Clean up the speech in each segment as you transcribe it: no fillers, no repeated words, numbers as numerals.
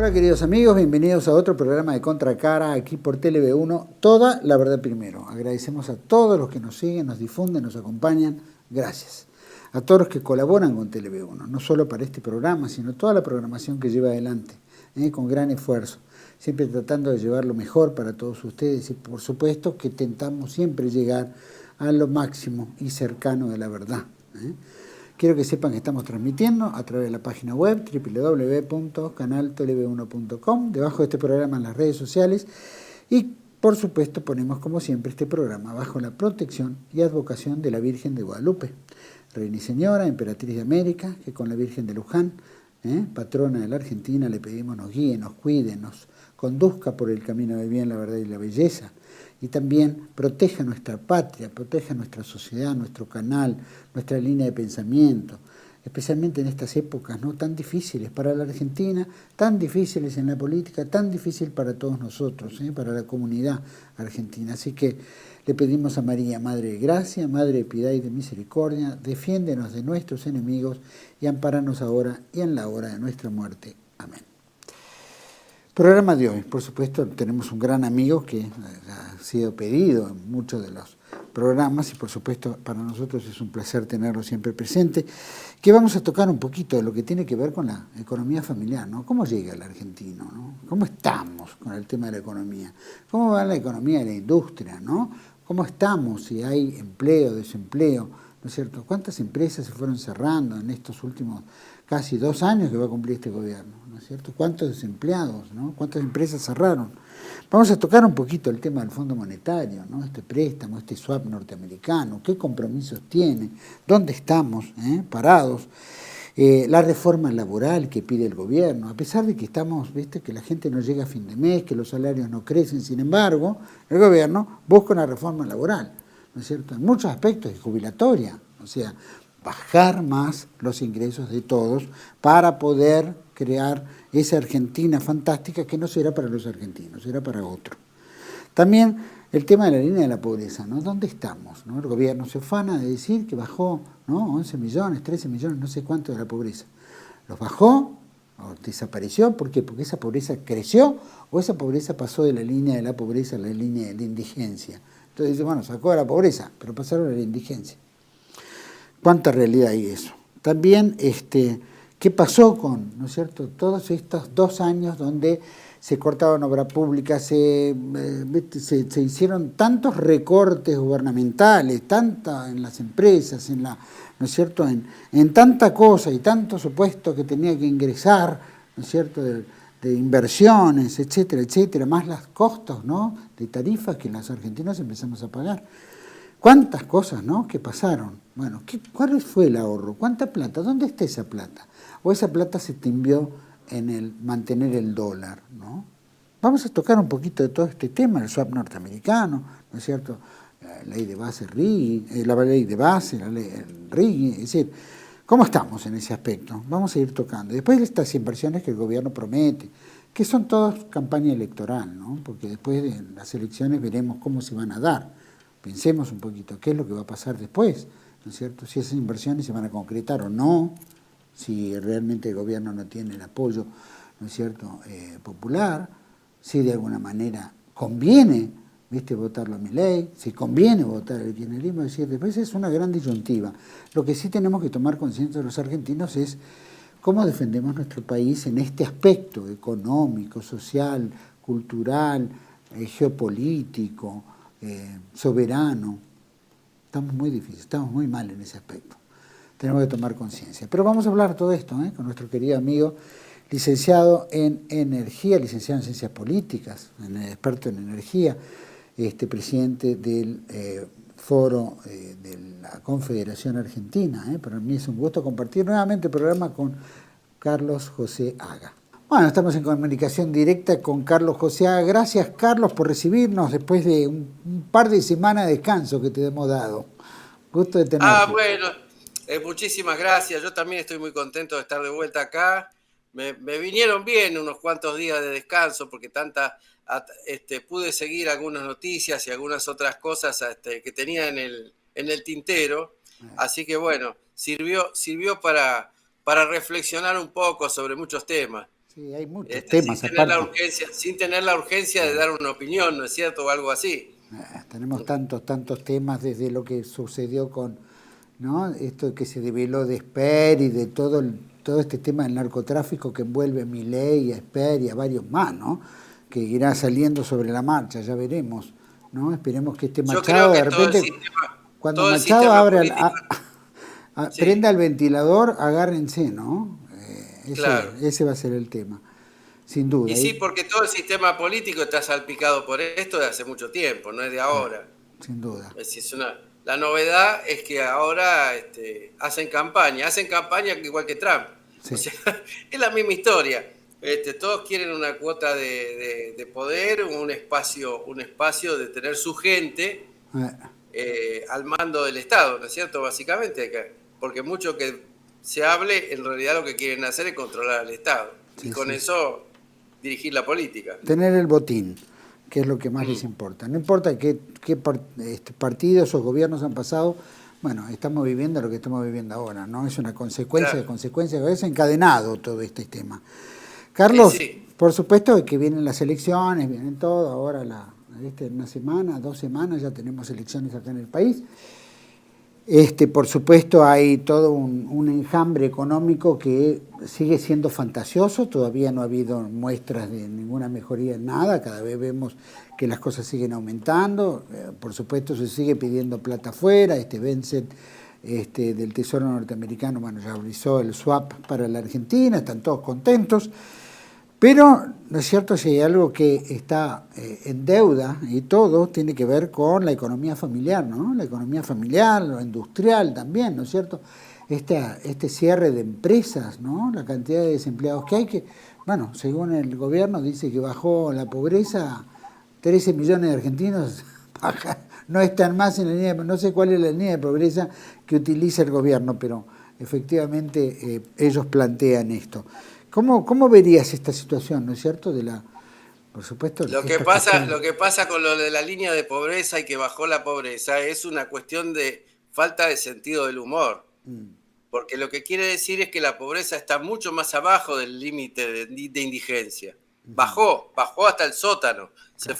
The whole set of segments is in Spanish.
Hola queridos amigos, bienvenidos a otro programa de Contracara aquí por TLV1, Toda la Verdad Primero. Agradecemos a todos los que nos siguen, nos difunden, nos acompañan, gracias. A todos los que colaboran con TLV1, no solo para este programa, sino toda la programación que lleva adelante, con gran esfuerzo, siempre tratando de llevar lo mejor para todos ustedes y por supuesto que tentamos siempre llegar a lo máximo y cercano de la verdad. Quiero que sepan que estamos transmitiendo a través de la página web www.canaltelev1.com, debajo de este programa en las redes sociales y por supuesto ponemos como siempre este programa bajo la protección y advocación de la Virgen de Guadalupe, Reina y Señora, Emperatriz de América, que con la Virgen de Luján, patrona de la Argentina, le pedimos nos guíe, nos cuide, nos conduzca por el camino del bien, la verdad y la belleza. Y también proteja nuestra patria, proteja nuestra sociedad, nuestro canal, nuestra línea de pensamiento, especialmente en estas épocas no tan difíciles para la Argentina, tan difíciles en la política, tan difícil para todos nosotros, para la comunidad argentina. Así que le pedimos a María, Madre de Gracia, Madre de Piedad y de Misericordia, defiéndenos de nuestros enemigos y ampáranos ahora y en la hora de nuestra muerte. Amén. Programa de hoy, por supuesto, tenemos un gran amigo que ha sido pedido en muchos de los programas y por supuesto para nosotros es un placer tenerlo siempre presente, que vamos a tocar un poquito de lo que tiene que ver con la economía familiar, ¿no? ¿Cómo llega el argentino, ¿no? ¿Cómo estamos con el tema de la economía? ¿Cómo va la economía de la industria, ¿no? ¿Cómo estamos? Si hay empleo, desempleo, ¿no es cierto? ¿Cuántas empresas se fueron cerrando en estos últimos casi 2 años que va a cumplir este gobierno, ¿no es cierto? ¿Cuántos desempleados, ¿no? ¿Cuántas empresas cerraron? Vamos a tocar un poquito el tema del Fondo Monetario, ¿no? Este préstamo, este swap norteamericano, qué compromisos tiene, dónde estamos parados, la reforma laboral que pide el gobierno, a pesar de que estamos, viste, que la gente no llega a fin de mes, que los salarios no crecen, sin embargo, el gobierno busca una reforma laboral, ¿no es cierto? En muchos aspectos es jubilatoria, o sea, bajar más los ingresos de todos para poder crear esa Argentina fantástica que no será para los argentinos, será para otros. También el tema de la línea de la pobreza, ¿no? ¿Dónde estamos, ¿no? El gobierno se ufana de decir que bajó, ¿no? 11 millones, 13 millones, no sé cuánto de la pobreza. ¿Los bajó o desapareció? ¿Por qué? Porque esa pobreza creció o esa pobreza pasó de la línea de la pobreza a la línea de la indigencia. Entonces dice, bueno, sacó de la pobreza, pero pasaron a la indigencia. ¿Cuánta realidad hay eso? También, ¿qué pasó con, ¿no es cierto?, todos estos 2 años donde se cortaban obra pública, se hicieron tantos recortes gubernamentales, tanta en las empresas, en la, ¿no es cierto?, en tanta cosa y tanto supuesto que tenía que ingresar, ¿no es cierto?, de inversiones, etcétera, etcétera, más los costos, ¿no?, de tarifas que los argentinos empezamos a pagar. ¿Cuántas cosas, ¿no?, que pasaron? Bueno, ¿cuál fue el ahorro? ¿Cuánta plata? ¿Dónde está esa plata? ¿O esa plata se timbió en el mantener el dólar, ¿no? Vamos a tocar un poquito de todo este tema, el swap norteamericano, ¿no es cierto? La ley de base RIGI, la ley de base, la ley RIGI, es decir, ¿cómo estamos en ese aspecto? Vamos a ir tocando. Después de estas inversiones que el gobierno promete, que son todas campaña electoral, ¿no? Porque después de las elecciones veremos cómo se van a dar. Pensemos un poquito, ¿qué es lo que va a pasar después? ¿No es cierto? Si esas inversiones se van a concretar o no, si realmente el gobierno no tiene el apoyo, ¿no es cierto?, popular, si de alguna manera conviene, ¿viste?, votarlo a Milei, si conviene votar el kirchnerismo, es decir, después es una gran disyuntiva. Lo que sí tenemos que tomar conciencia de los argentinos es cómo defendemos nuestro país en este aspecto económico, social, cultural, geopolítico, soberano. Estamos muy difíciles, estamos muy mal en ese aspecto. Tenemos que tomar conciencia. Pero vamos a hablar de todo esto con nuestro querido amigo, licenciado en energía, licenciado en ciencias políticas, experto en energía, presidente del foro de la Confederación Argentina. Para mí es un gusto compartir nuevamente el programa con Carlos José Haga. Bueno, estamos en comunicación directa con Carlos José Haga. Gracias, Carlos, por recibirnos después de un par de semanas de descanso que te hemos dado. Gusto de tenerte. Bueno, muchísimas gracias. Yo también estoy muy contento de estar de vuelta acá. Me vinieron bien unos cuantos días de descanso porque pude seguir algunas noticias y algunas otras cosas que tenía en el tintero. Así que bueno, sirvió para reflexionar un poco sobre muchos temas. Sí, hay muchos temas aparte. Sin tener la urgencia de dar una opinión, ¿no es cierto? O algo así. Tenemos tantos temas desde lo que sucedió con, ¿no? Esto que se develó de Esper y de todo este tema del narcotráfico que envuelve a Milei, a Esper y a varios más, ¿no? Que irá saliendo sobre la marcha, ya veremos, ¿no? Esperemos que este Machado de repente, cuando Machado Sí. prenda el ventilador, agárrense, ¿no? Claro. Ese va a ser el tema, sin duda. Y sí, porque todo el sistema político está salpicado por esto de hace mucho tiempo, no es de ahora. Sin duda. La novedad es que ahora hacen campaña igual que Trump. Sí. O sea, es la misma historia. Todos quieren una cuota de poder, un espacio de tener su gente al mando del Estado, ¿no es cierto? Básicamente, porque mucho que se hable, en realidad lo que quieren hacer es controlar al Estado. Sí, y con eso dirigir la política. Tener el botín, que es lo que más les importa. No importa qué partidos o gobiernos han pasado, bueno, estamos viviendo lo que estamos viviendo ahora, ¿no? Es una consecuencia de es encadenado todo este tema. Carlos, por supuesto que vienen las elecciones, vienen todo, ahora una semana, 2 semanas ya tenemos elecciones acá en el país. Por supuesto hay todo un enjambre económico que sigue siendo fantasioso, todavía no ha habido muestras de ninguna mejoría en nada, cada vez vemos que las cosas siguen aumentando, por supuesto se sigue pidiendo plata afuera, Benset del Tesoro norteamericano, bueno, ya realizó el swap para la Argentina, están todos contentos, pero, ¿no es cierto?, si hay algo que está en deuda y todo tiene que ver con la economía familiar, ¿no? La economía familiar, lo industrial también, ¿no es cierto? Este cierre de empresas, ¿no? La cantidad de desempleados que hay, que, bueno, según el gobierno dice que bajó la pobreza, 13 millones de argentinos no están más en la línea, no sé cuál es la línea de pobreza que utiliza el gobierno, pero efectivamente ellos plantean esto. ¿Cómo verías esta situación, no es cierto? Por supuesto. Lo que pasa con lo de la línea de pobreza y que bajó la pobreza es una cuestión de falta de sentido del humor. Porque lo que quiere decir es que la pobreza está mucho más abajo del límite de indigencia. Bajó hasta el sótano. Se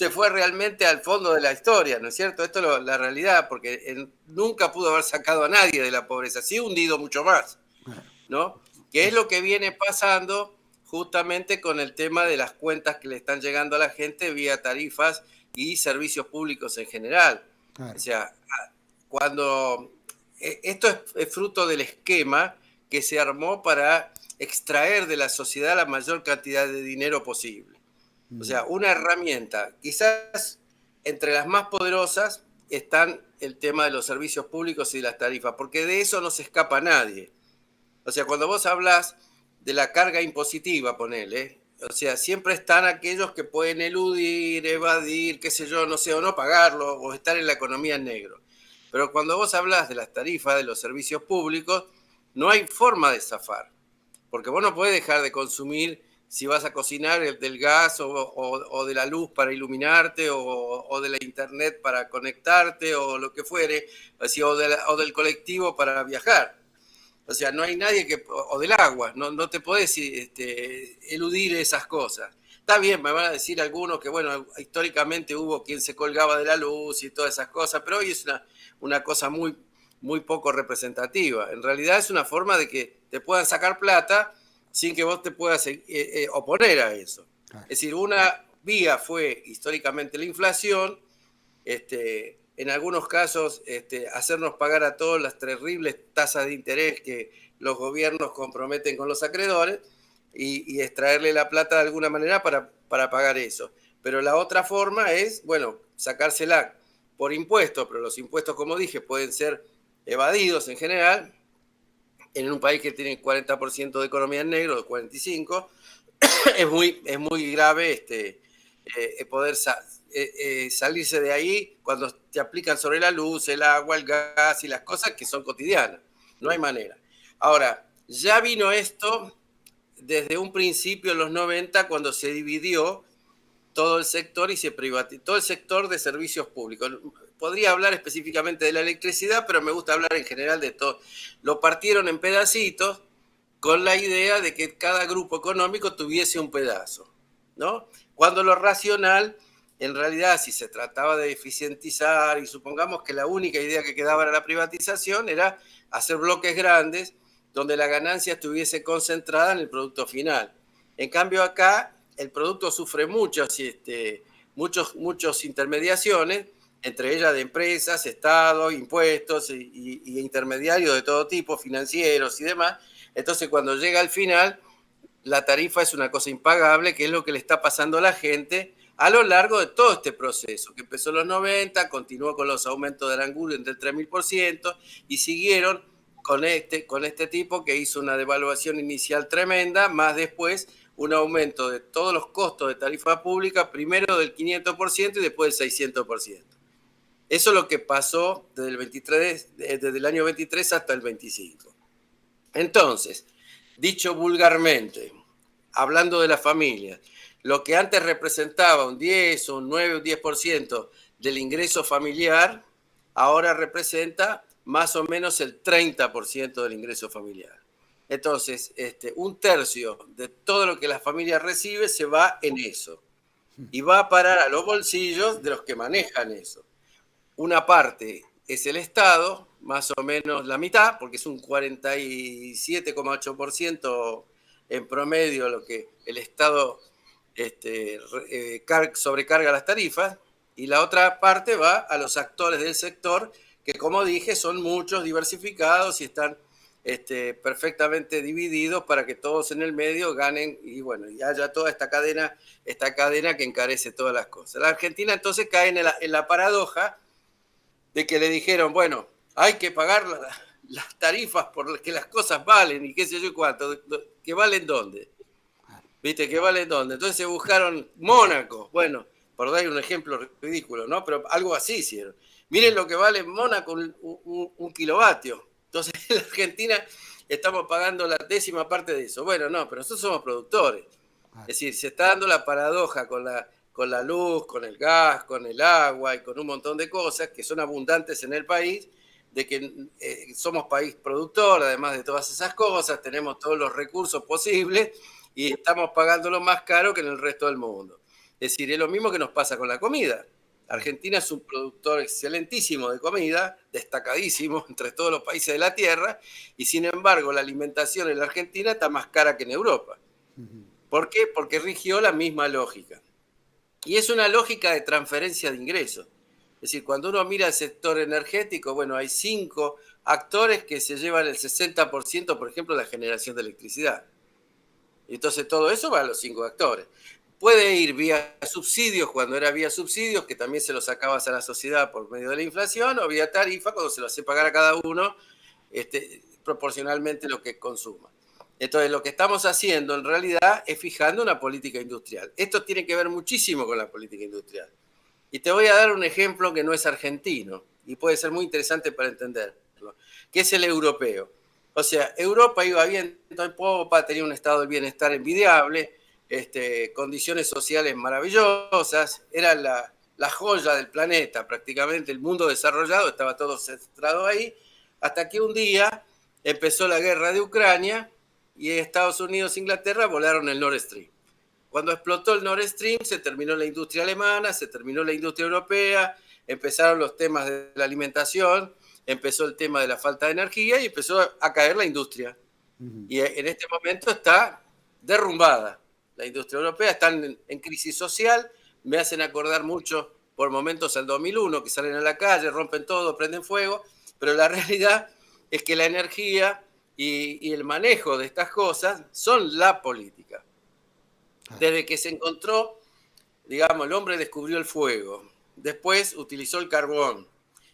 fue realmente al fondo de la historia, ¿no es cierto? Esto es la realidad, porque nunca pudo haber sacado a nadie de la pobreza. Sí, hundido mucho más, ¿no? Que es lo que viene pasando justamente con el tema de las cuentas que le están llegando a la gente vía tarifas y servicios públicos en general. Claro. O sea, cuando esto es fruto del esquema que se armó para extraer de la sociedad la mayor cantidad de dinero posible. O sea, una herramienta, quizás entre las más poderosas están el tema de los servicios públicos y las tarifas, porque de eso no se escapa nadie. O sea, cuando vos hablas de la carga impositiva, ponele, o sea, siempre están aquellos que pueden eludir, evadir, qué sé yo, no sé, o no pagarlo, o estar en la economía en negro. Pero cuando vos hablas de las tarifas de los servicios públicos, no hay forma de zafar, porque vos no podés dejar de consumir si vas a cocinar del gas o de la luz para iluminarte o de la internet para conectarte o lo que fuere, o del colectivo para viajar. O sea, no hay nadie o del agua, no te podés eludir esas cosas. Está bien, me van a decir algunos que, bueno, históricamente hubo quien se colgaba de la luz y todas esas cosas, pero hoy es una cosa muy, muy poco representativa. En realidad es una forma de que te puedan sacar plata sin que vos te puedas oponer a eso. Es decir, una vía fue históricamente la inflación, en algunos casos hacernos pagar a todos las terribles tasas de interés que los gobiernos comprometen con los acreedores y extraerle la plata de alguna manera para pagar eso. Pero la otra forma es, bueno, sacársela por impuestos, pero los impuestos, como dije, pueden ser evadidos en general. En un país que tiene 40% de economía en negro, de 45%, es muy grave poder salirse de ahí cuando te aplican sobre la luz, el agua, el gas y las cosas que son cotidianas. No hay manera. Ahora, ya vino esto desde un principio en los 90 cuando se dividió todo el sector y se privatizó, todo el sector de servicios públicos. Podría hablar específicamente de la electricidad, pero me gusta hablar en general de todo. Lo partieron en pedacitos con la idea de que cada grupo económico tuviese un pedazo, ¿no? Cuando lo racional, en realidad, si se trataba de eficientizar, y supongamos que la única idea que quedaba era la privatización, era hacer bloques grandes donde la ganancia estuviese concentrada en el producto final. En cambio acá, el producto sufre muchas intermediaciones, entre ellas de empresas, Estado, impuestos y intermediarios de todo tipo, financieros y demás. Entonces, cuando llega al final, la tarifa es una cosa impagable, que es lo que le está pasando a la gente a lo largo de todo este proceso, que empezó en los 90, continuó con los aumentos de Aranguren entre el 3000% y siguieron con este tipo que hizo una devaluación inicial tremenda, más después un aumento de todos los costos de tarifa pública, primero del 500% y después del 600%. Eso es lo que pasó desde el año 23 hasta el 25. Entonces, dicho vulgarmente, hablando de la familia, lo que antes representaba un 10, un 9, un 10% del ingreso familiar, ahora representa más o menos el 30% del ingreso familiar. Entonces, un tercio de todo lo que la familia recibe se va en eso y va a parar a los bolsillos de los que manejan eso. Una parte es el Estado, más o menos la mitad, porque es un 47,8% en promedio lo que el Estado sobrecarga las tarifas, y la otra parte va a los actores del sector, que como dije son muchos, diversificados y están perfectamente divididos para que todos en el medio ganen y bueno, y haya toda esta cadena que encarece todas las cosas. La Argentina entonces cae en la paradoja de que le dijeron, bueno, hay que pagar las tarifas por las que las cosas valen y qué sé yo y cuánto, ¿que valen dónde? ¿Viste? ¿Que valen dónde? Entonces se buscaron Mónaco, bueno, por dar un ejemplo ridículo, ¿no? Pero algo así hicieron. Miren lo que vale en Mónaco un kilovatio. Entonces en la Argentina estamos pagando la 10ª parte de eso. Bueno, no, pero nosotros somos productores. Es decir, se está dando la paradoja con la luz, con el gas, con el agua y con un montón de cosas que son abundantes en el país, de que somos país productor, además de todas esas cosas, tenemos todos los recursos posibles y estamos pagándolo más caro que en el resto del mundo. Es decir, es lo mismo que nos pasa con la comida. Argentina es un productor excelentísimo de comida, destacadísimo entre todos los países de la Tierra, y sin embargo la alimentación en la Argentina está más cara que en Europa. ¿Por qué? Porque rigió la misma lógica. Y es una lógica de transferencia de ingresos. Es decir, cuando uno mira el sector energético, bueno, hay 5 actores que se llevan el 60%, por ejemplo, de la generación de electricidad. Y entonces todo eso va a los 5 actores. Puede ir vía subsidios, cuando era vía subsidios, que también se los sacabas a la sociedad por medio de la inflación, o vía tarifa, cuando se lo hace pagar a cada uno proporcionalmente lo que consuma. Entonces, lo que estamos haciendo en realidad es fijando una política industrial. Esto tiene que ver muchísimo con la política industrial. Y te voy a dar un ejemplo que no es argentino y puede ser muy interesante para entenderlo, que es el europeo. O sea, Europa iba bien, en popa, tenía un estado del bienestar envidiable, condiciones sociales maravillosas, era la joya del planeta prácticamente, el mundo desarrollado, estaba todo centrado ahí, hasta que un día empezó la guerra de Ucrania y Estados Unidos e Inglaterra volaron el Nord Stream. Cuando explotó el Nord Stream se terminó la industria alemana, se terminó la industria europea, empezaron los temas de la alimentación, empezó el tema de la falta de energía y empezó a caer la industria. Y en este momento está derrumbada. La industria europea está en crisis social, me hacen acordar mucho por momentos al 2001, que salen a la calle, rompen todo, prenden fuego, pero la realidad es que la energía y el manejo de estas cosas son la política. Desde que se encontró, digamos, el hombre descubrió el fuego, después utilizó el carbón,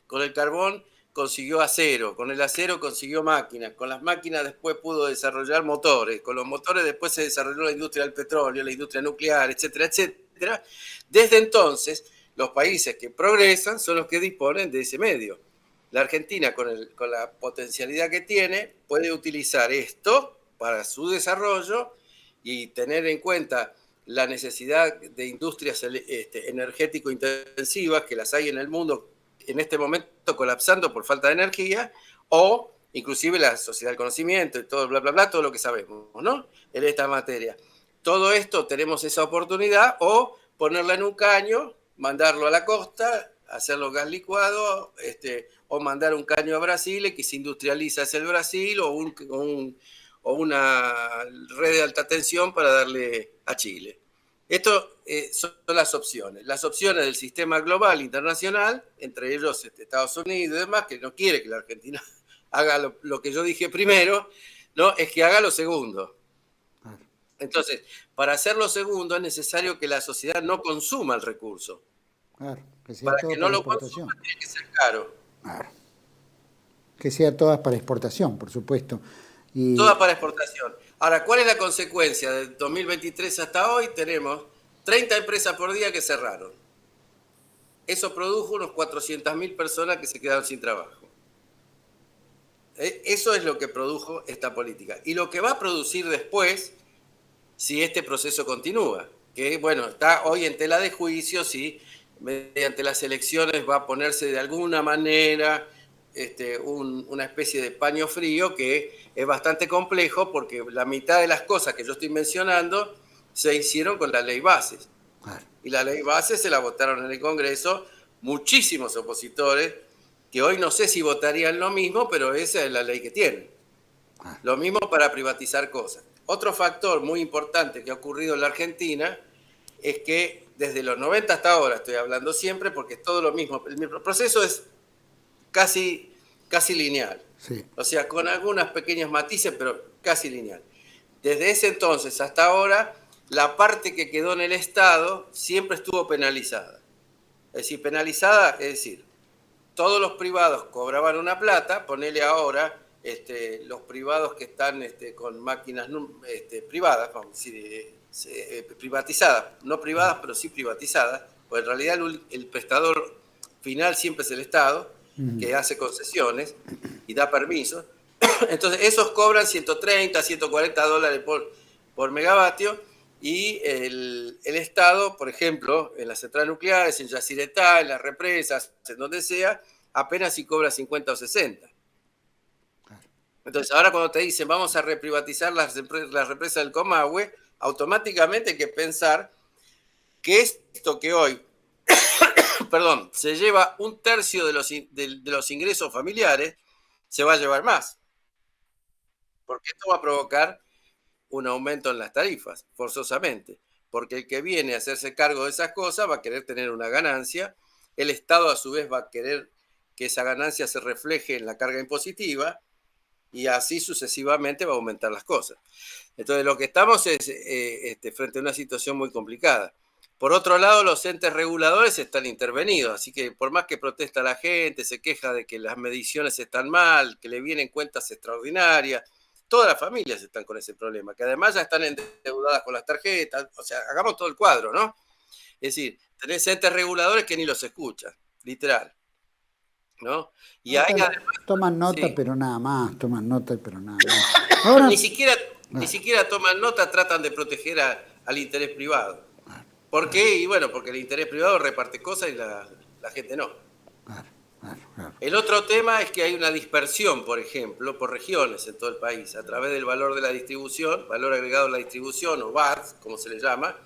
con el carbón consiguió acero, con el acero consiguió máquinas, con las máquinas después pudo desarrollar motores, con los motores después se desarrolló la industria del petróleo, la industria nuclear, etcétera, etcétera. Desde entonces, los países que progresan son los que disponen de ese medio. La Argentina, con la potencialidad que tiene, puede utilizar esto para su desarrollo y tener en cuenta la necesidad de industrias energético-intensivas, que las hay en el mundo en este momento colapsando por falta de energía, o inclusive la sociedad del conocimiento y todo, bla, bla, bla, todo lo que sabemos, ¿no? En esta materia. Todo esto tenemos esa oportunidad, o ponerla en un caño, mandarlo a la costa, hacerlo gas licuado, o mandar un caño a Brasil y que se industrializa hacia el Brasil, o una red de alta tensión para darle a Chile. Esto son las opciones. Las opciones del sistema global internacional, entre ellos Estados Unidos y demás, que no quiere que la Argentina haga lo que yo dije primero, ¿no? Es que haga lo segundo. Entonces, para hacer lo segundo es necesario que la sociedad no consuma el recurso. Claro, que sea Para todo que no para lo exportación. consuma tiene que ser caro. Claro. Que sea todas para exportación, por supuesto. Y Toda para exportación. Ahora, ¿cuál es la consecuencia? De 2023 hasta hoy tenemos 30 empresas por día que cerraron. Eso produjo unos 400.000 personas que se quedaron sin trabajo. Eso es lo que produjo esta política. Y lo que va a producir después, si este proceso continúa, que bueno, está hoy en tela de juicio, si mediante las elecciones va a ponerse de alguna manera una especie de paño frío, que es bastante complejo porque la mitad de las cosas que yo estoy mencionando se hicieron con la ley bases. Y la ley bases se la votaron en el Congreso muchísimos opositores que hoy no sé si votarían lo mismo, pero esa es la ley que tienen. Lo mismo para privatizar cosas. Otro factor muy importante que ha ocurrido en la Argentina es que desde los 90 hasta ahora, estoy hablando siempre porque es todo lo mismo, el proceso es casi lineal. sí. O sea, con algunas pequeñas matices, pero casi lineal. Desde ese entonces hasta ahora, la parte que quedó en el Estado siempre estuvo penalizada. Es decir, penalizada, es decir, todos los privados cobraban una plata, ponele ahora los privados que están con máquinas privadas, vamos a decir, privatizadas, no privadas, pero sí privatizadas, pues en realidad el prestador final siempre es el Estado, que hace concesiones y da permisos. Entonces, esos cobran 130, 140 dólares por megavatio, y el Estado, por ejemplo, en las centrales nucleares, en Yacyretá, en las represas, en donde sea, apenas si cobra 50 o 60. Entonces, ahora cuando te dicen vamos a reprivatizar las represas del Comahue, automáticamente hay que pensar que esto que hoy, perdón, se lleva un tercio de los ingresos familiares, se va a llevar más. Porque esto va a provocar un aumento en las tarifas, forzosamente. Porque el que viene a hacerse cargo de esas cosas va a querer tener una ganancia, el Estado a su vez va a querer que esa ganancia se refleje en la carga impositiva, y así sucesivamente va a aumentar las cosas. Entonces lo que estamos es frente a una situación muy complicada. Por otro lado, los entes reguladores están intervenidos, así que por más que protesta la gente, se queja de que las mediciones están mal, que le vienen cuentas extraordinarias, todas las familias están con ese problema, que además ya están endeudadas con las tarjetas, o sea, hagamos todo el cuadro, ¿no? Es decir, tenés entes reguladores que ni los escuchan, literal, ¿no? Y hay además, Toman nota, sí, pero nada más, toman nota, pero nada más. Ahora, ni siquiera toman nota, tratan de proteger al interés privado. ¿Por qué? Y bueno, porque el interés privado reparte cosas y la gente no. claro. El otro tema es que hay una dispersión, por ejemplo, por regiones en todo el país, a través del valor de la distribución, valor agregado a la distribución, o VAT, como se le llama.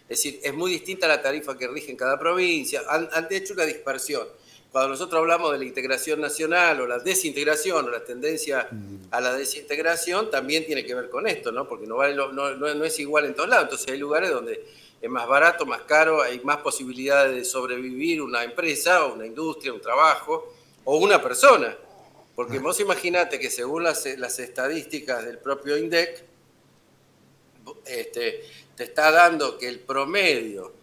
Es decir, es muy distinta la tarifa que rige en cada provincia. Han hecho una dispersión. Cuando nosotros hablamos de la integración nacional o la desintegración o la tendencia a la desintegración, también tiene que ver con esto, ¿no? Porque no es igual en todos lados. Entonces hay lugares donde es más barato, más caro, hay más posibilidades de sobrevivir una empresa o una industria, un trabajo o una persona. Porque vos imaginate que según las estadísticas del propio INDEC, te está dando que el promedio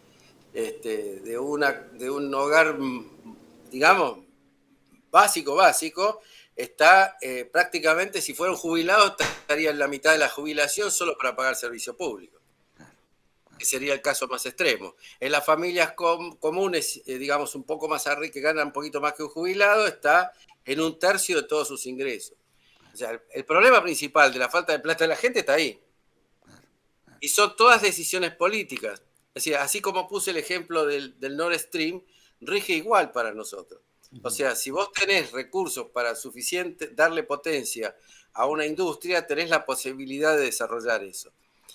de un hogar, digamos, básico, está prácticamente, si fuera un jubilado, estaría en la mitad de la jubilación solo para pagar servicio público, que sería el caso más extremo. En las familias comunes, digamos, un poco más arriba, que ganan un poquito más que un jubilado, está en un tercio de todos sus ingresos. O sea, el problema principal de la falta de plata de la gente está ahí. Y son todas decisiones políticas. Es decir, así como puse el ejemplo del Nord Stream, rige igual para nosotros. O sea, si vos tenés recursos para suficiente, darle potencia a una industria, tenés la posibilidad de desarrollar eso.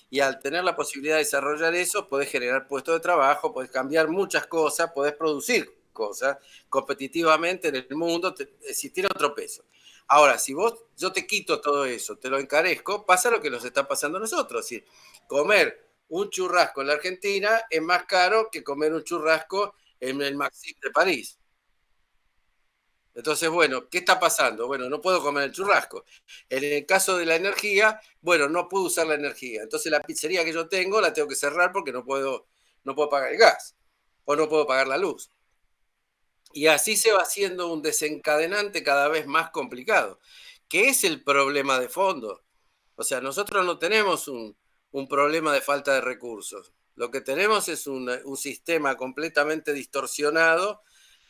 Y al tener la posibilidad de desarrollar eso, podés generar puestos de trabajo, podés cambiar muchas cosas, podés producir cosas competitivamente en el mundo, si tiene otro peso. Ahora, si yo te quito todo eso, te lo encarezco, pasa lo que nos está pasando a nosotros. Es decir, comer un churrasco en la Argentina es más caro que comer un churrasco en el Maxim de París. Entonces, bueno, ¿qué está pasando? Bueno, no puedo comer el churrasco. En el caso de la energía, bueno, no puedo usar la energía. Entonces la pizzería que yo tengo la tengo que cerrar porque no puedo pagar el gas o no puedo pagar la luz. Y así se va haciendo un desencadenante cada vez más complicado, que es el problema de fondo. O sea, nosotros no tenemos un problema de falta de recursos. Lo que tenemos es un sistema completamente distorsionado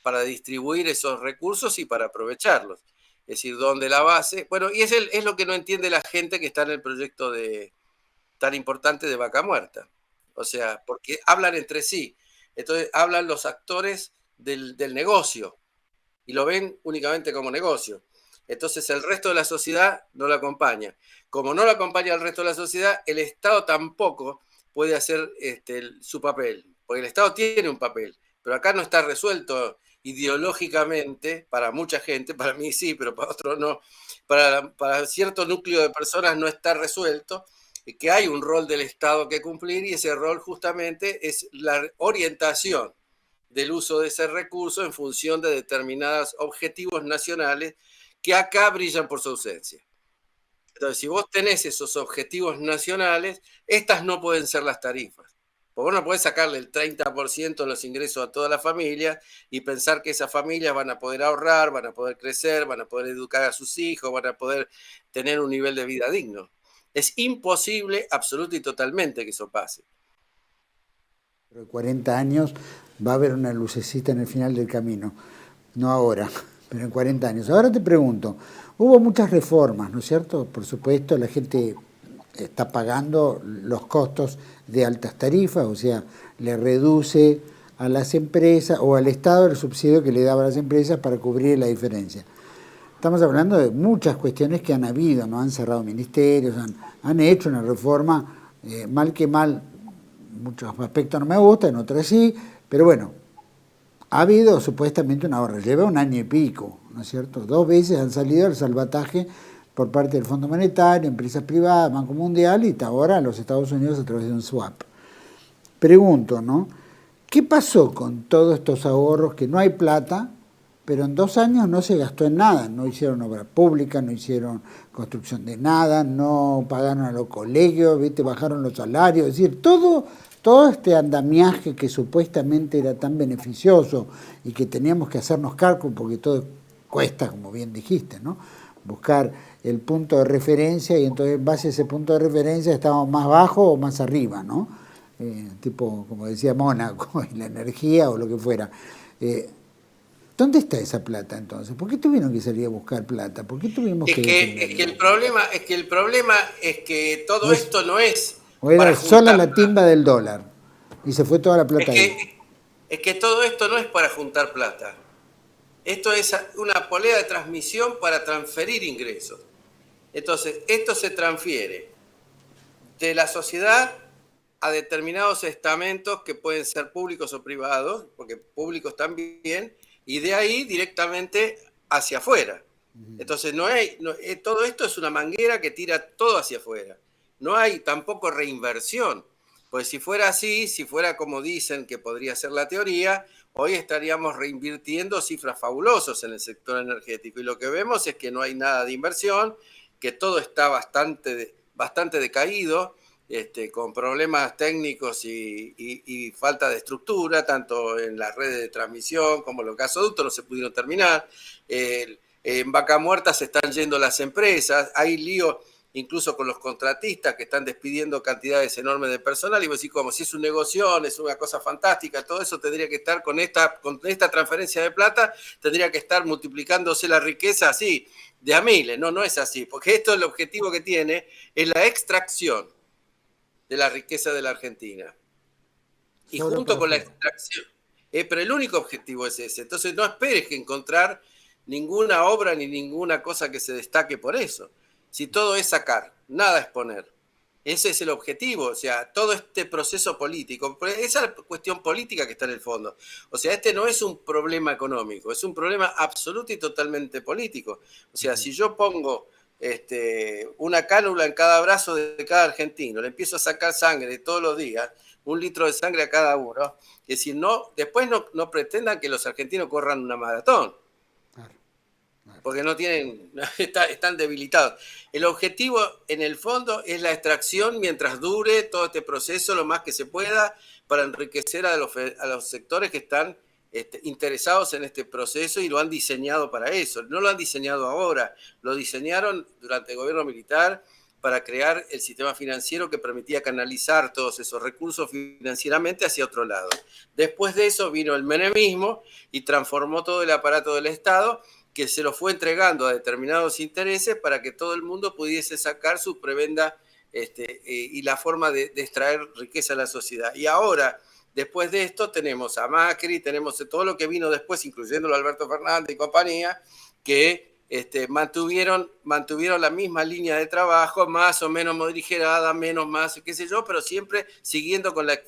para distribuir esos recursos y para aprovecharlos. Es decir, donde la base... Bueno, y es lo que no entiende la gente que está en el proyecto tan importante de Vaca Muerta. O sea, porque hablan entre sí. Entonces hablan los actores del negocio y lo ven únicamente como negocio. Entonces el resto de la sociedad no lo acompaña. Como no lo acompaña el resto de la sociedad, el Estado tampoco puede hacer su papel, porque el Estado tiene un papel, pero acá no está resuelto ideológicamente para mucha gente, para mí sí, pero para otros no, para cierto núcleo de personas no está resuelto, que hay un rol del Estado que cumplir y ese rol justamente es la orientación del uso de ese recurso en función de determinados objetivos nacionales que acá brillan por su ausencia. Entonces, si vos tenés esos objetivos nacionales, estas no pueden ser las tarifas. Porque vos no podés sacarle el 30% de los ingresos a toda la familia y pensar que esas familias van a poder ahorrar, van a poder crecer, van a poder educar a sus hijos, van a poder tener un nivel de vida digno. Es imposible, absoluto y totalmente que eso pase. Pero 40 años va a haber una lucecita en el final del camino, no ahora, pero en 40 años. Ahora te pregunto, hubo muchas reformas, ¿no es cierto? Por supuesto, la gente está pagando los costos de altas tarifas, o sea, le reduce a las empresas o al Estado el subsidio que le daba a las empresas para cubrir la diferencia. Estamos hablando de muchas cuestiones que han habido, ¿no? Han cerrado ministerios, han hecho una reforma, mal que mal, muchos aspectos no me gustan, otros sí, pero bueno, ha habido supuestamente un ahorro, lleva un año y pico, ¿no es cierto? 2 veces han salido al salvataje por parte del Fondo Monetario, empresas privadas, Banco Mundial y ahora los Estados Unidos a través de un swap. Pregunto, ¿no? ¿Qué pasó con todos estos ahorros que no hay plata, pero en 2 años no se gastó en nada? No hicieron obra pública, no hicieron construcción de nada, no pagaron a los colegios, ¿viste? Bajaron los salarios, es decir, todo este andamiaje que supuestamente era tan beneficioso y que teníamos que hacernos cálculo porque todo cuesta, como bien dijiste, ¿no? Buscar el punto de referencia y entonces en base a ese punto de referencia estamos más bajo o más arriba, ¿no? Tipo, como decía Mónaco, la energía o lo que fuera. ¿Dónde está esa plata entonces? ¿Por qué tuvieron que salir a buscar plata? ¿Por qué tuvimos Es que el problema es que todo esto no es o era para sola juntar la timba del dólar y se fue toda la plata ahí? es que todo esto no es para juntar plata. Esto es una polea de transmisión para transferir ingresos. Entonces, esto se transfiere de la sociedad a determinados estamentos que pueden ser públicos o privados, porque públicos también, y de ahí directamente hacia afuera. Entonces, todo esto es una manguera que tira todo hacia afuera. No hay tampoco reinversión. Pues si fuera así, si fuera como dicen que podría ser la teoría, hoy estaríamos reinvirtiendo cifras fabulosas en el sector energético. Y lo que vemos es que no hay nada de inversión, que todo está bastante decaído, con problemas técnicos y falta de estructura, tanto en las redes de transmisión como los gasoductos no se pudieron terminar. En Vaca Muerta se están yendo las empresas, hay lío incluso con los contratistas que están despidiendo cantidades enormes de personal, y vos decís, como si es un negocio, es una cosa fantástica, todo eso tendría que estar con esta transferencia de plata, tendría que estar multiplicándose la riqueza así, de a miles. No es así, porque esto el objetivo que tiene es la extracción de la riqueza de la Argentina. Y Solo junto para con la afuera. extracción, pero el único objetivo es ese. Entonces no esperes que encontrar ninguna obra ni ninguna cosa que se destaque por eso. Si todo es sacar, nada es poner. Ese es el objetivo, o sea, todo este proceso político, esa es la cuestión política que está en el fondo. O sea, este no es un problema económico, es un problema absoluto y totalmente político. O sea, si yo pongo una cánula en cada brazo de cada argentino, le empiezo a sacar sangre todos los días, 1 litro de sangre a cada uno, es decir, después no pretendan que los argentinos corran una maratón, porque no tienen, están debilitados. El objetivo, en el fondo, es la extracción mientras dure todo este proceso, lo más que se pueda, para enriquecer a los sectores que están interesados en este proceso y lo han diseñado para eso. No lo han diseñado ahora, lo diseñaron durante el gobierno militar para crear el sistema financiero que permitía canalizar todos esos recursos financieramente hacia otro lado. Después de eso vino el menemismo y transformó todo el aparato del Estado, que se lo fue entregando a determinados intereses para que todo el mundo pudiese sacar su prebenda y la forma de extraer riqueza a la sociedad. Y ahora, después de esto, tenemos a Macri, tenemos todo lo que vino después, incluyendo a Alberto Fernández y compañía, que mantuvieron la misma línea de trabajo, más o menos morigerada, menos más, qué sé yo, pero siempre siguiendo con la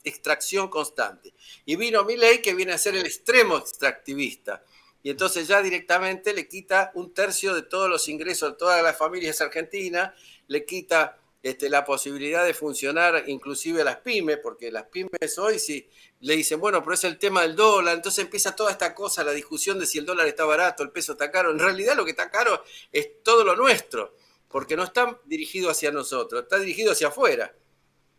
extracción constante. Y vino Milei, que viene a ser el extremo extractivista. Y entonces ya directamente le quita 1/3 de todos los ingresos de todas las familias argentinas, le quita la posibilidad de funcionar inclusive a las pymes, porque las pymes hoy sí le dicen, bueno, pero es el tema del dólar, entonces empieza toda esta cosa, la discusión de si el dólar está barato, el peso está caro. En realidad lo que está caro es todo lo nuestro, porque no está dirigido hacia nosotros, está dirigido hacia afuera.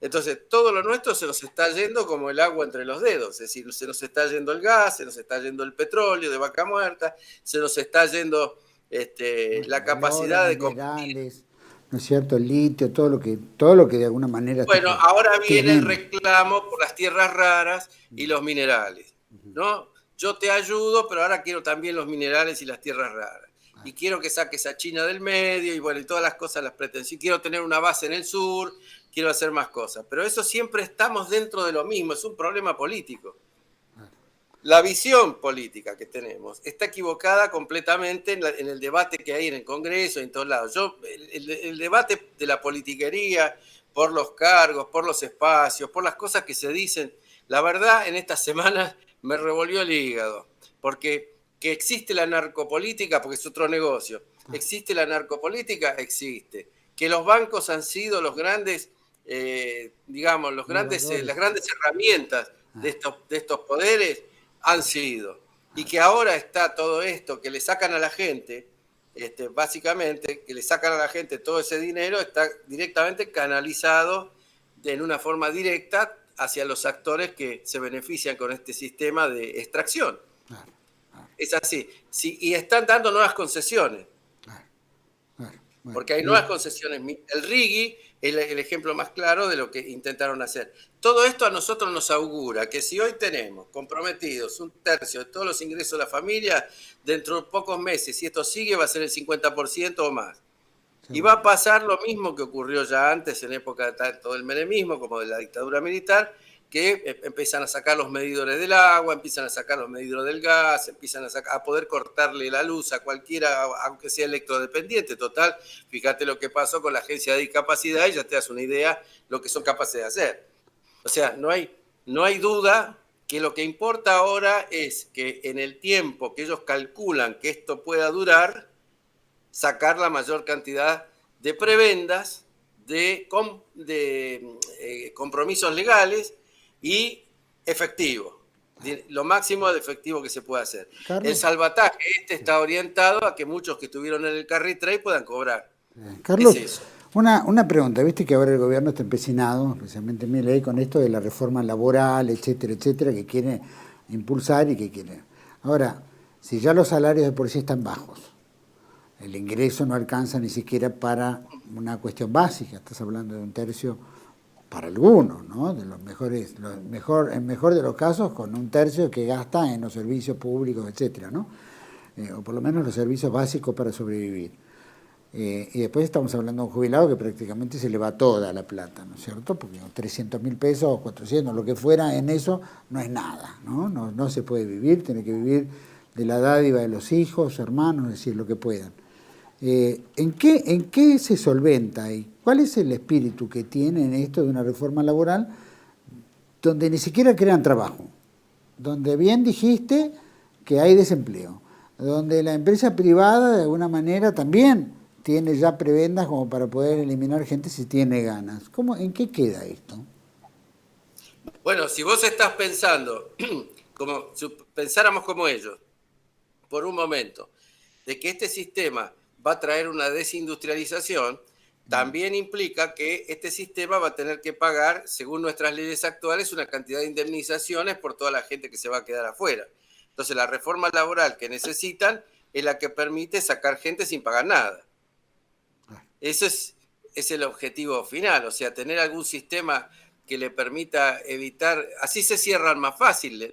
Entonces, todo lo nuestro se nos está yendo como el agua entre los dedos, es decir, se nos está yendo el gas, se nos está yendo el petróleo de vaca muerta, se nos está yendo la capacidad de competir, ¿no es cierto? El litio, todo lo que de alguna manera... Bueno, ahora viene el reclamo por las tierras raras y los minerales, ¿no? Yo te ayudo, pero ahora quiero también los minerales y las tierras raras. Y quiero que saques a China del medio, y bueno, y todas las cosas, las pretensiones. Quiero tener una base en el sur, quiero hacer más cosas. Pero eso siempre estamos dentro de lo mismo, es un problema político. La visión política que tenemos está equivocada completamente en el debate que hay en el Congreso y en todos lados. El debate de la politiquería, por los cargos, por los espacios, por las cosas que se dicen, la verdad en estas semanas me revolvió el hígado, porque que existe la narcopolítica, porque es otro negocio, existe la narcopolítica, existe. Que los bancos han sido los grandes, las grandes herramientas de estos poderes, han sido. Y que ahora está todo esto que le sacan a la gente, básicamente, que le sacan a la gente todo ese dinero, está directamente canalizado en una forma directa hacia los actores que se benefician con este sistema de extracción. Es así. Sí, y están dando nuevas concesiones. Porque hay nuevas concesiones. El RIGI es el ejemplo más claro de lo que intentaron hacer. Todo esto a nosotros nos augura que si hoy tenemos comprometidos 1/3 de todos los ingresos de la familia, dentro de pocos meses, si esto sigue, va a ser el 50% o más. Y va a pasar lo mismo que ocurrió ya antes, en época tanto del menemismo como de la dictadura militar, que empiezan a sacar los medidores del agua, empiezan a sacar los medidores del gas, empiezan a poder cortarle la luz a cualquiera, aunque sea electrodependiente. Total, fíjate lo que pasó con la Agencia de Discapacidad y ya te das una idea lo que son capaces de hacer. O sea, no hay duda que lo que importa ahora es que en el tiempo que ellos calculan que esto pueda durar, sacar la mayor cantidad de prebendas, de compromisos legales y efectivo, lo máximo de efectivo que se puede hacer. Carlos, el salvataje está orientado a que muchos que estuvieron en el carry trade puedan cobrar. Carlos, es eso. Una pregunta, viste que ahora el gobierno está empecinado, especialmente Milei, con esto de la reforma laboral, etcétera, etcétera, que quiere impulsar y que quiere. Ahora, si ya los salarios de por sí están bajos, el ingreso no alcanza ni siquiera para una cuestión básica, estás hablando de 1/3 para algunos, ¿no? De los mejores, en mejor de los casos, con 1/3 que gasta en los servicios públicos, etcétera, ¿no? O por lo menos los servicios básicos para sobrevivir. Y después estamos hablando de un jubilado que prácticamente se le va toda la plata, ¿no es cierto? Porque 300.000 pesos, 400, lo que fuera en eso, no es nada, ¿no? No se puede vivir, tiene que vivir de la dádiva de los hijos, hermanos, es decir, lo que puedan. ¿En qué se solventa y cuál es el espíritu que tiene en esto de una reforma laboral donde ni siquiera crean trabajo? Donde bien dijiste que hay desempleo, donde la empresa privada de alguna manera también tiene ya prebendas como para poder eliminar gente si tiene ganas. ¿En qué queda esto? Bueno, si vos estás pensando, como si pensáramos como ellos, por un momento, de que este sistema va a traer una desindustrialización, también implica que este sistema va a tener que pagar, según nuestras leyes actuales, una cantidad de indemnizaciones por toda la gente que se va a quedar afuera. Entonces, la reforma laboral que necesitan es la que permite sacar gente sin pagar nada. Eso es el objetivo final, o sea, tener algún sistema que le permita evitar, así se cierran más fácil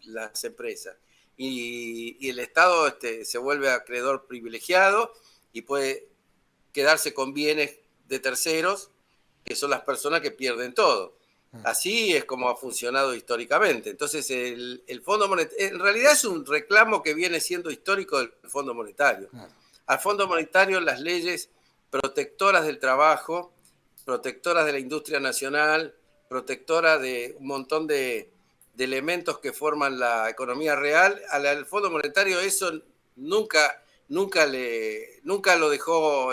las empresas y el Estado se vuelve acreedor privilegiado y puede quedarse con bienes de terceros, que son las personas que pierden todo. Así es como ha funcionado históricamente. Entonces, el Fondo Monetario, en realidad es un reclamo que viene siendo histórico del Fondo Monetario. Al Fondo Monetario las leyes protectoras del trabajo, protectoras de la industria nacional, protectoras de un montón de elementos que forman la economía real, al Fondo Monetario eso nunca lo dejó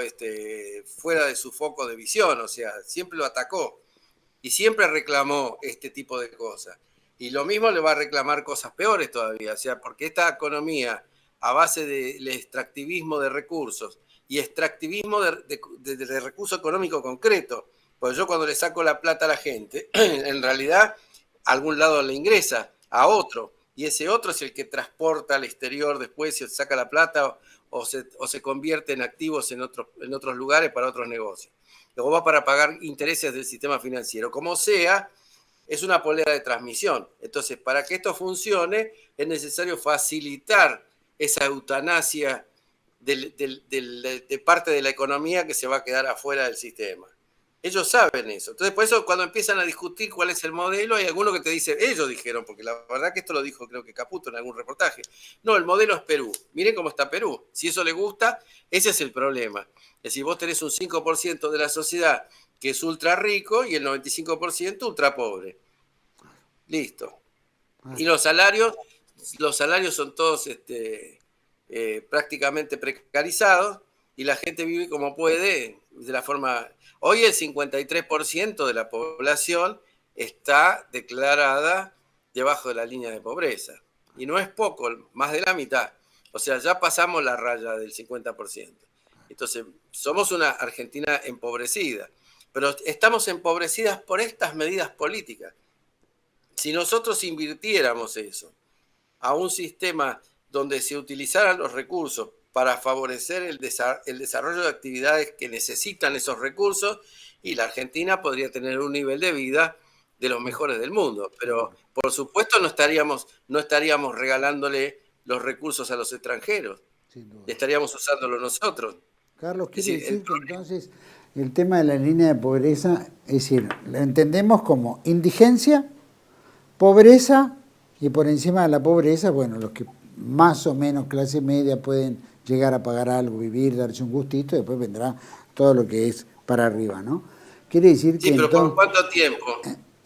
fuera de su foco de visión, o sea, siempre lo atacó y siempre reclamó este tipo de cosas. Y lo mismo le va a reclamar cosas peores todavía, o sea, porque esta economía a base del extractivismo de recursos y extractivismo de recurso económico concreto, pues yo cuando le saco la plata a la gente, en realidad a algún lado le ingresa, a otro, y ese otro es el que transporta al exterior después, se saca la plata o se convierte en activos en otros lugares para otros negocios. Luego va para pagar intereses del sistema financiero. Como sea, es una polea de transmisión. Entonces, para que esto funcione, es necesario facilitar esa eutanasia de parte de la economía que se va a quedar afuera del sistema. Ellos saben eso. Entonces, por eso cuando empiezan a discutir cuál es el modelo, hay alguno que te dice, ellos dijeron, porque la verdad que esto lo dijo creo que Caputo en algún reportaje. No, el modelo es Perú. Miren cómo está Perú. Si eso le gusta, ese es el problema. Es decir, vos tenés un 5% de la sociedad que es ultra rico y el 95% ultra pobre. Listo. Y los salarios son todos prácticamente precarizados y la gente vive como puede, de la forma... Hoy el 53% de la población está declarada debajo de la línea de pobreza. Y no es poco, más de la mitad. O sea, ya pasamos la raya del 50%. Entonces, somos una Argentina empobrecida. Pero estamos empobrecidas por estas medidas políticas. Si nosotros invirtiéramos eso a un sistema donde se utilizaran los recursos para favorecer el desarrollo de actividades que necesitan esos recursos, y la Argentina podría tener un nivel de vida de los mejores del mundo. Pero, por supuesto, no estaríamos regalándole los recursos a los extranjeros. Estaríamos usándolo nosotros. Carlos, quiere decir que entonces el tema de la línea de pobreza, es decir, lo entendemos como indigencia, pobreza, y por encima de la pobreza, bueno, los que más o menos clase media pueden llegar a pagar algo, vivir, darse un gustito, y después vendrá todo lo que es para arriba, ¿no? Quiere decir que... Sí, pero entonces, ¿por cuánto tiempo?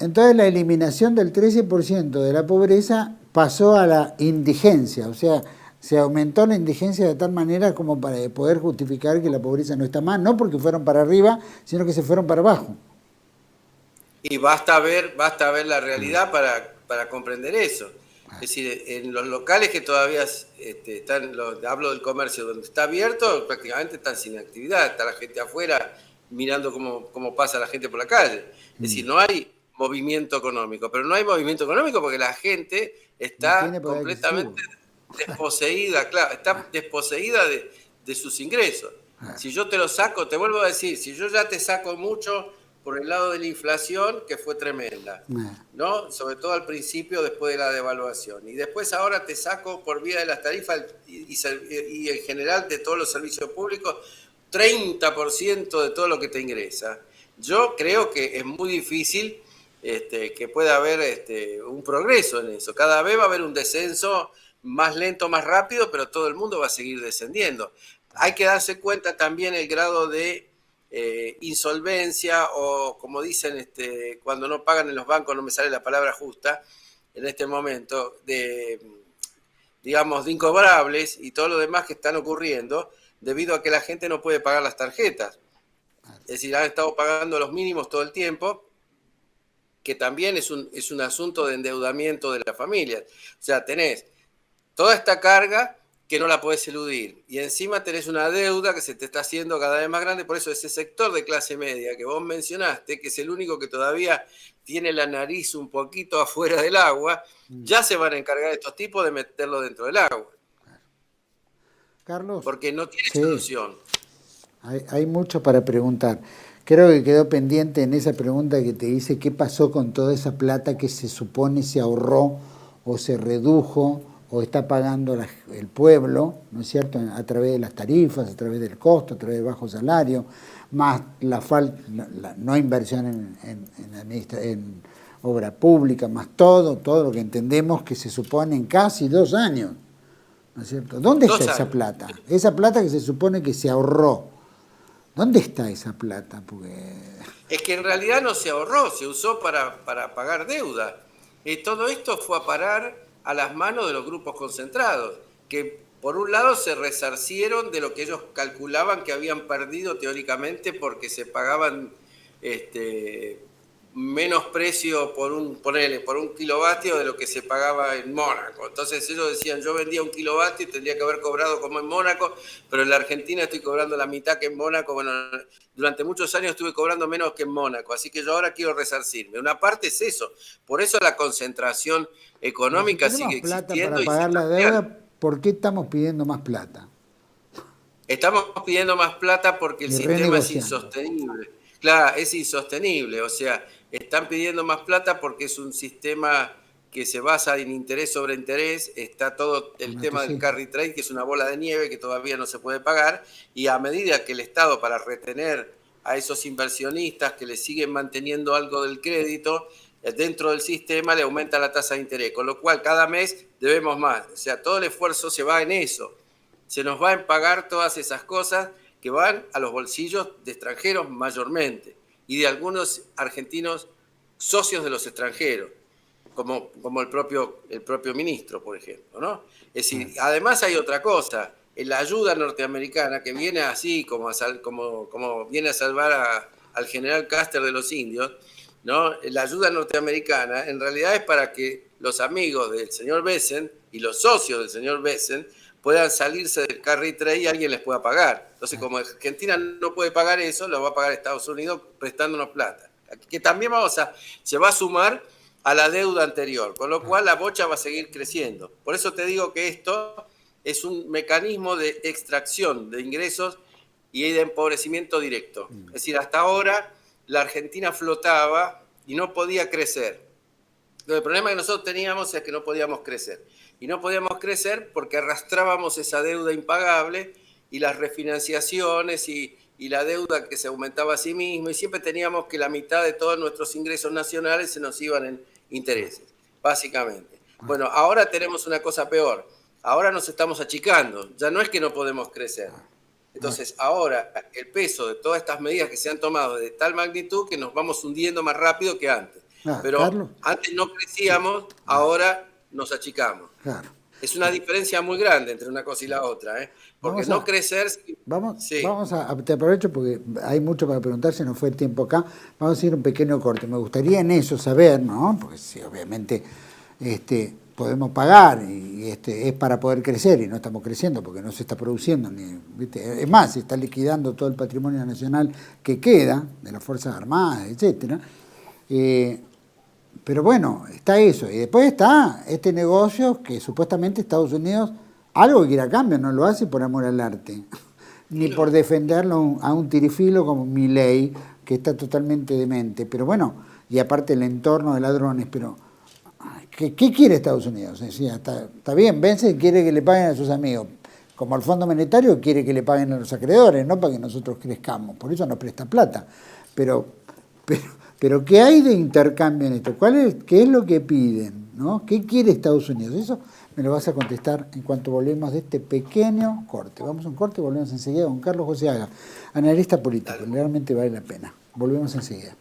Entonces la eliminación del 13% de la pobreza pasó a la indigencia, o sea, se aumentó la indigencia de tal manera como para poder justificar que la pobreza no está más, no porque fueron para arriba, sino que se fueron para abajo. Y basta ver la realidad para comprender eso. Es decir, en los locales que todavía están, hablo del comercio, donde está abierto, prácticamente están sin actividad, está la gente afuera mirando cómo pasa la gente por la calle. Es decir, no hay movimiento económico, pero no hay movimiento económico porque la gente está completamente desposeída, claro, está desposeída de sus ingresos. Si yo te lo saco, te vuelvo a decir, si yo ya te saco mucho por el lado de la inflación, que fue tremenda, ¿no? Sobre todo al principio, después de la devaluación. Y después ahora te saco por vía de las tarifas y en general de todos los servicios públicos, 30% de todo lo que te ingresa, yo creo que es muy difícil que pueda haber un progreso en eso. Cada vez va a haber un descenso más lento, más rápido, pero todo el mundo va a seguir descendiendo. Hay que darse cuenta también el grado de insolvencia o, como dicen, cuando no pagan en los bancos, no me sale la palabra justa en este momento, digamos, de incobrables y todo lo demás que están ocurriendo debido a que la gente no puede pagar las tarjetas. Es decir, han estado pagando los mínimos todo el tiempo, que también es un asunto de endeudamiento de la familia. O sea, tenés toda esta carga que no la podés eludir. Y encima tenés una deuda que se te está haciendo cada vez más grande. Por eso ese sector de clase media que vos mencionaste, que es el único que todavía tiene la nariz un poquito afuera del agua, ya se van a encargar estos tipos de meterlo dentro del agua. Carlos. Porque no tiene solución. Hay mucho para preguntar. Creo que quedó pendiente en esa pregunta que te hice, ¿qué pasó con toda esa plata que se supone se ahorró o se redujo o está pagando el pueblo, ¿no es cierto?, a través de las tarifas, a través del costo, a través de bajo salario, más la no inversión en obra pública, más todo lo que entendemos que se supone en casi 2 años, ¿no es cierto? ¿Dónde está esa plata? Esa plata que se supone que se ahorró. ¿Dónde está esa plata? Porque... Es que en realidad no se ahorró, se usó para pagar deuda. Todo esto fue a parar a las manos de los grupos concentrados, que por un lado se resarcieron de lo que ellos calculaban que habían perdido teóricamente porque se pagaban menos precio por un kilovatio de lo que se pagaba en Mónaco. Entonces ellos decían, yo vendía 1 kilovatio y tendría que haber cobrado como en Mónaco, pero en la Argentina estoy cobrando la mitad que en Mónaco. Bueno, durante muchos años estuve cobrando menos que en Mónaco, así que yo ahora quiero resarcirme. Una parte es eso, por eso la concentración económica sigue existiendo. Para pagar la deuda, ¿por qué estamos pidiendo más plata? Estamos pidiendo más plata porque el sistema es insostenible. Claro, es insostenible, o sea, están pidiendo más plata porque es un sistema que se basa en interés sobre interés, está todo el tema del carry trade, que es una bola de nieve que todavía no se puede pagar, y a medida que el Estado, para retener a esos inversionistas que le siguen manteniendo algo del crédito, dentro del sistema le aumenta la tasa de interés, con lo cual cada mes debemos más, o sea, todo el esfuerzo se va en eso, se nos va en pagar todas esas cosas que van a los bolsillos de extranjeros mayormente y de algunos argentinos socios de los extranjeros, como el propio ministro, por ejemplo, ¿no? Es decir, además hay otra cosa, la ayuda norteamericana que viene así como viene a salvar al general Custer de los indios, ¿no? La ayuda norteamericana en realidad es para que los amigos del señor Bessent y los socios del señor Bessent puedan salirse del carry trade y alguien les pueda pagar. Entonces, como Argentina no puede pagar eso, lo va a pagar Estados Unidos prestándonos plata. Que también se va a sumar a la deuda anterior, con lo cual la bocha va a seguir creciendo. Por eso te digo que esto es un mecanismo de extracción de ingresos y de empobrecimiento directo. Es decir, hasta ahora la Argentina flotaba y no podía crecer. El problema que nosotros teníamos es que no podíamos crecer. Y no podíamos crecer porque arrastrábamos esa deuda impagable y las refinanciaciones y la deuda que se aumentaba a sí misma, y siempre teníamos que la mitad de todos nuestros ingresos nacionales se nos iban en intereses, básicamente. Bueno, ahora tenemos una cosa peor. Ahora nos estamos achicando. Ya no es que no podemos crecer. Entonces, ahora el peso de todas estas medidas que se han tomado de tal magnitud que nos vamos hundiendo más rápido que antes. Pero Carlos, antes no crecíamos, ahora nos achicamos. Claro. Es una diferencia muy grande entre una cosa y la otra, ¿eh? Porque no crecer... Te aprovecho porque hay mucho para preguntar, se nos fue el tiempo acá. Vamos a hacer un pequeño corte. Me gustaría en eso saber, ¿no? Porque sí, obviamente podemos pagar y es para poder crecer y no estamos creciendo porque no se está produciendo. ¿Viste? Es más, se está liquidando todo el patrimonio nacional que queda de las Fuerzas Armadas, etcétera. Pero bueno, está eso. Y después está este negocio que supuestamente Estados Unidos, algo que quiere a cambio, no lo hace por amor al arte. Ni por defenderlo a un tirifilo como Milei, que está totalmente demente. Pero bueno, y aparte el entorno de ladrones, pero ¿qué quiere Estados Unidos? Decía, está bien, Vence quiere que le paguen a sus amigos. Como el Fondo Monetario quiere que le paguen a los acreedores, no para que nosotros crezcamos, por eso nos presta plata. Pero ¿qué hay de intercambio en esto? ¿Qué es lo que piden? ¿No? ¿Qué quiere Estados Unidos? Eso me lo vas a contestar en cuanto volvemos de este pequeño corte. Vamos a un corte y volvemos enseguida con Carlos Joseaga, analista político. Realmente vale la pena. Volvemos enseguida.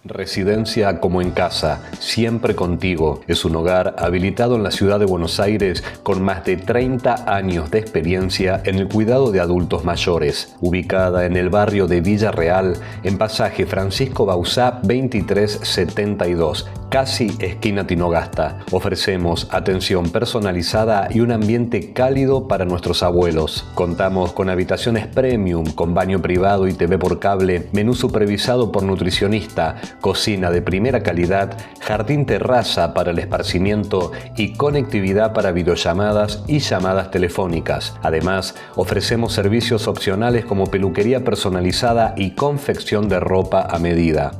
Residencia como en casa, siempre contigo. Es un hogar habilitado en la ciudad de Buenos Aires con más de 30 años de experiencia en el cuidado de adultos mayores. Ubicada en el barrio de Villa Real, en pasaje Francisco Bauzá 2372, casi esquina Tinogasta. Ofrecemos atención personalizada y un ambiente cálido para nuestros abuelos. Contamos con habitaciones premium, con baño privado y TV por cable, menú supervisado por nutricionista, cocina de primera calidad, jardín terraza para el esparcimiento y conectividad para videollamadas y llamadas telefónicas. Además, ofrecemos servicios opcionales como peluquería personalizada y confección de ropa a medida.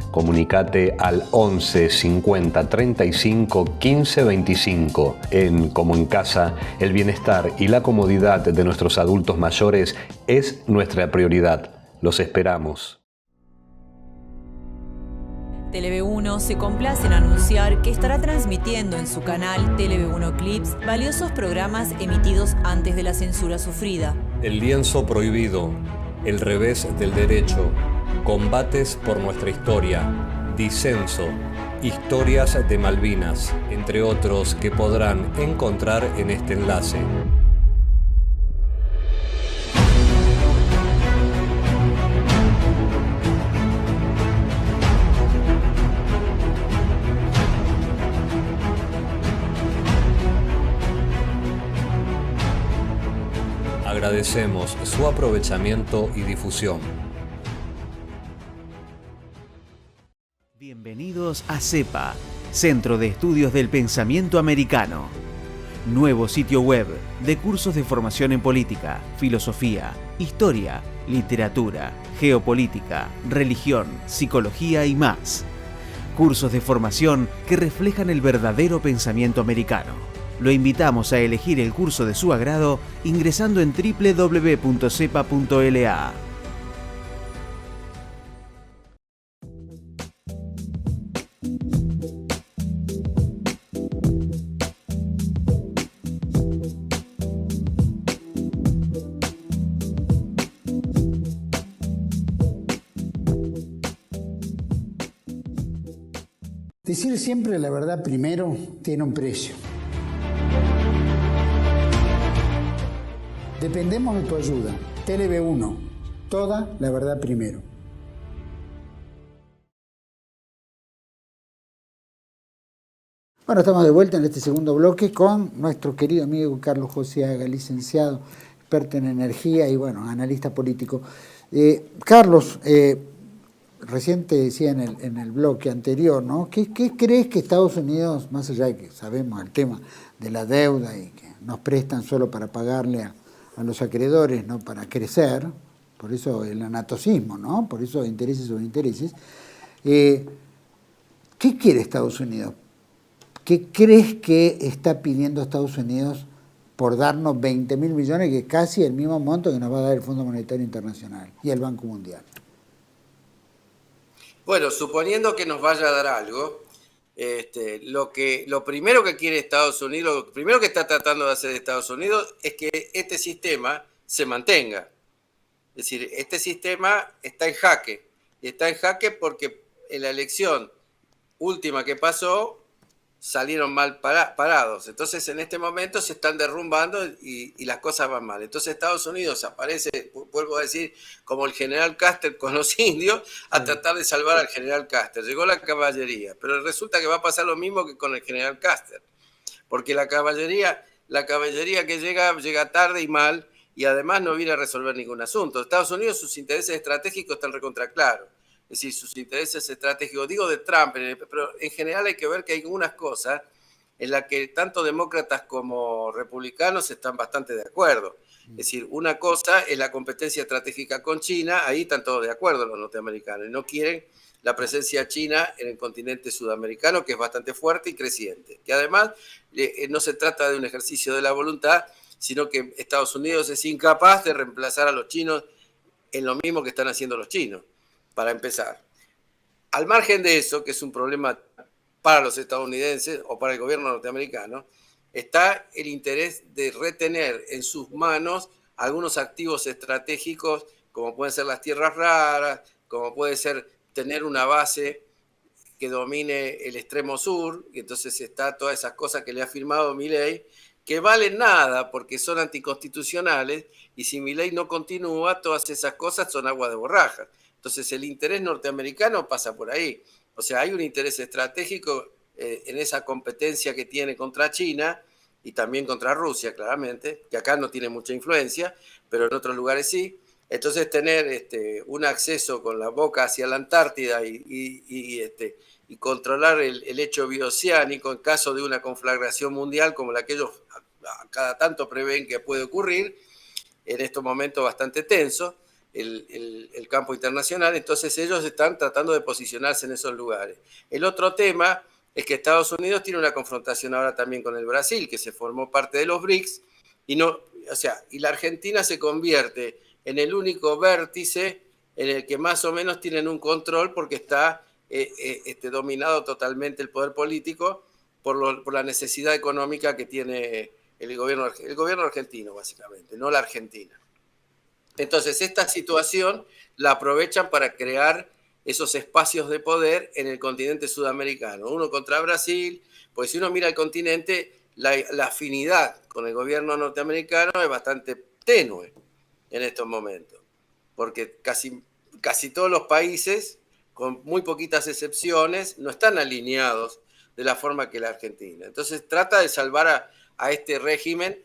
Comunicate al 11 50 35 15 25. En Como en Casa, el bienestar y la comodidad de nuestros adultos mayores es nuestra prioridad. Los esperamos. Tele-V1 se complace en anunciar que estará transmitiendo en su canal Tele-V1 Clips valiosos programas emitidos antes de la censura sufrida. El lienzo prohibido, el revés del derecho, combates por nuestra historia, disenso, historias de Malvinas, entre otros que podrán encontrar en este enlace. Agradecemos su aprovechamiento y difusión. Bienvenidos a CEPA, Centro de Estudios del Pensamiento Americano. Nuevo sitio web de cursos de formación en política, filosofía, historia, literatura, geopolítica, religión, psicología y más. Cursos de formación que reflejan el verdadero pensamiento americano. Lo invitamos a elegir el curso de su agrado ingresando en www.cepa.la. Decir siempre la verdad primero tiene un precio. Dependemos de tu ayuda. Tele-V1, toda la verdad primero. Bueno, estamos de vuelta en este segundo bloque con nuestro querido amigo Carlos Joseaga, licenciado, experto en energía y, bueno, analista político. Carlos, recién te decía en el bloque anterior, ¿no? ¿Qué crees que Estados Unidos, más allá de que sabemos el tema de la deuda y que nos prestan solo para pagarle a los acreedores, no para crecer, por eso el anatocismo, ¿no? Por eso intereses sobre intereses. ¿Qué quiere Estados Unidos? ¿Qué crees que está pidiendo Estados Unidos por darnos 20.000 millones, que es casi el mismo monto que nos va a dar el Fondo Monetario Internacional y el Banco Mundial? Bueno, suponiendo que nos vaya a dar algo, lo primero que quiere Estados Unidos, lo primero que está tratando de hacer Estados Unidos es que este sistema se mantenga. Es decir, este sistema está en jaque. Y está en jaque porque en la elección última que pasó salieron mal parados. Entonces, en este momento se están derrumbando y las cosas van mal. Entonces, Estados Unidos aparece, vuelvo a decir, como el general Custer con los indios, a tratar de salvar al general Custer. Llegó la caballería, pero resulta que va a pasar lo mismo que con el general Custer, porque la caballería que llega tarde y mal, y además no viene a resolver ningún asunto. Estados Unidos, sus intereses estratégicos están recontra claros. Es decir, sus intereses estratégicos, digo de Trump, pero en general hay que ver que hay algunas cosas en las que tanto demócratas como republicanos están bastante de acuerdo. Es decir, una cosa es la competencia estratégica con China, ahí están todos de acuerdo los norteamericanos, y no quieren la presencia china en el continente sudamericano, que es bastante fuerte y creciente. Que además no se trata de un ejercicio de la voluntad, sino que Estados Unidos es incapaz de reemplazar a los chinos en lo mismo que están haciendo los chinos, para empezar. Al margen de eso, que es un problema para los estadounidenses o para el gobierno norteamericano, está el interés de retener en sus manos algunos activos estratégicos, como pueden ser las tierras raras, como puede ser tener una base que domine el extremo sur, y entonces está todas esas cosas que le ha firmado Milei, que valen nada porque son anticonstitucionales, y si Milei no continúa, todas esas cosas son agua de borrajas. Entonces el interés norteamericano pasa por ahí. O sea, hay un interés estratégico en esa competencia que tiene contra China y también contra Rusia, claramente, que acá no tiene mucha influencia, pero en otros lugares sí. Entonces tener un acceso con la boca hacia la Antártida y controlar el hecho bioceánico en caso de una conflagración mundial como la que ellos cada tanto prevén que puede ocurrir, en estos momentos bastante tenso, el campo internacional. Entonces ellos están tratando de posicionarse en esos lugares. El otro tema es que Estados Unidos tiene una confrontación ahora también con el Brasil, que se formó parte de los BRICS, y la Argentina se convierte en el único vértice en el que más o menos tienen un control, porque está dominado totalmente el poder político por la necesidad económica que tiene el gobierno argentino, básicamente, no la Argentina. Entonces, esta situación la aprovechan para crear esos espacios de poder en el continente sudamericano. Uno contra Brasil, pues si uno mira el continente, la afinidad con el gobierno norteamericano es bastante tenue en estos momentos, porque casi todos los países, con muy poquitas excepciones, no están alineados de la forma que la Argentina. Entonces trata de salvar a este régimen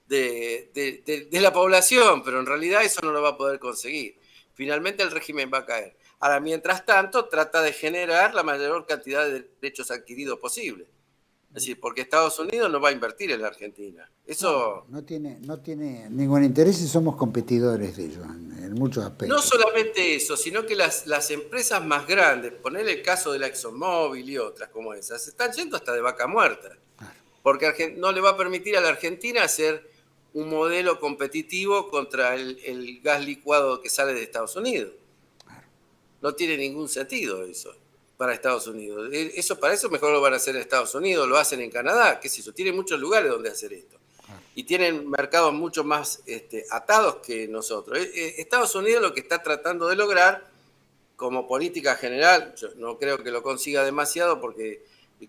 de la población, pero en realidad eso no lo va a poder conseguir. Finalmente el régimen va a caer. Ahora, mientras tanto, trata de generar la mayor cantidad de derechos adquiridos posible. Es decir, porque Estados Unidos no va a invertir en la Argentina. Eso no tiene ningún interés, y somos competidores de ellos en muchos aspectos. No solamente eso, sino que las empresas más grandes, poner el caso de la ExxonMobil y otras como esas, están yendo hasta de vaca muerta. Claro. Porque no le va a permitir a la Argentina hacer un modelo competitivo contra el gas licuado que sale de Estados Unidos. Claro. No tiene ningún sentido eso para Estados Unidos. Para eso mejor lo van a hacer en Estados Unidos, lo hacen en Canadá, qué sé yo. Tienen muchos lugares donde hacer esto. Y tienen mercados mucho más atados que nosotros. Estados Unidos lo que está tratando de lograr como política general, yo no creo que lo consiga demasiado porque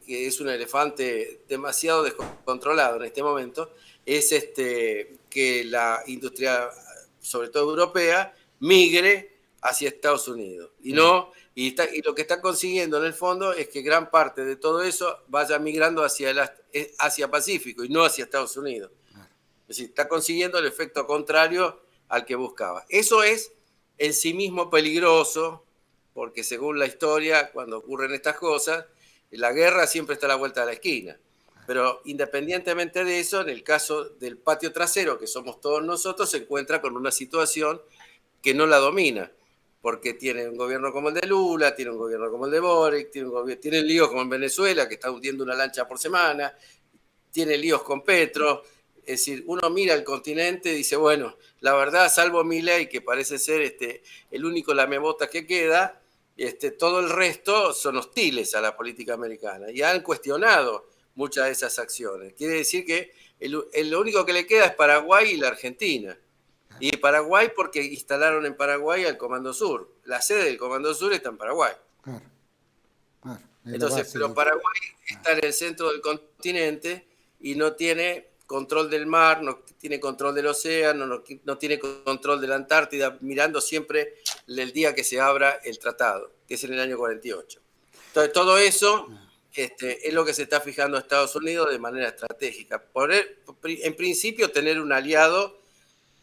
es un elefante demasiado descontrolado en este momento, es que la industria, sobre todo europea, migre hacia Estados Unidos. Y lo que está consiguiendo en el fondo es que gran parte de todo eso vaya migrando hacia el Asia-Pacífico y no hacia Estados Unidos. Es decir, está consiguiendo el efecto contrario al que buscaba. Eso es en sí mismo peligroso, porque según la historia, cuando ocurren estas cosas, la guerra siempre está a la vuelta de la esquina. Pero independientemente de eso, en el caso del patio trasero, que somos todos nosotros, se encuentra con una situación que no la domina, porque tiene un gobierno como el de Lula, tiene un gobierno como el de Boric, tiene líos como en Venezuela, que está hundiendo una lancha por semana, tiene líos con Petro. Es decir, uno mira el continente y dice, bueno, la verdad, salvo Milei, que parece ser el único lamebotas que queda, todo el resto son hostiles a la política americana y han cuestionado muchas de esas acciones. Quiere decir que lo único que le queda es Paraguay y la Argentina. Y Paraguay porque instalaron en Paraguay al Comando Sur. La sede del Comando Sur está en Paraguay. Claro. Entonces, pero Paraguay está en el centro del continente y no tiene control del mar, no tiene control del océano, no tiene control de la Antártida, mirando siempre el día que se abra el tratado, que es en el año 48. Entonces, todo eso es lo que se está fijando Estados Unidos de manera estratégica. En principio, tener un aliado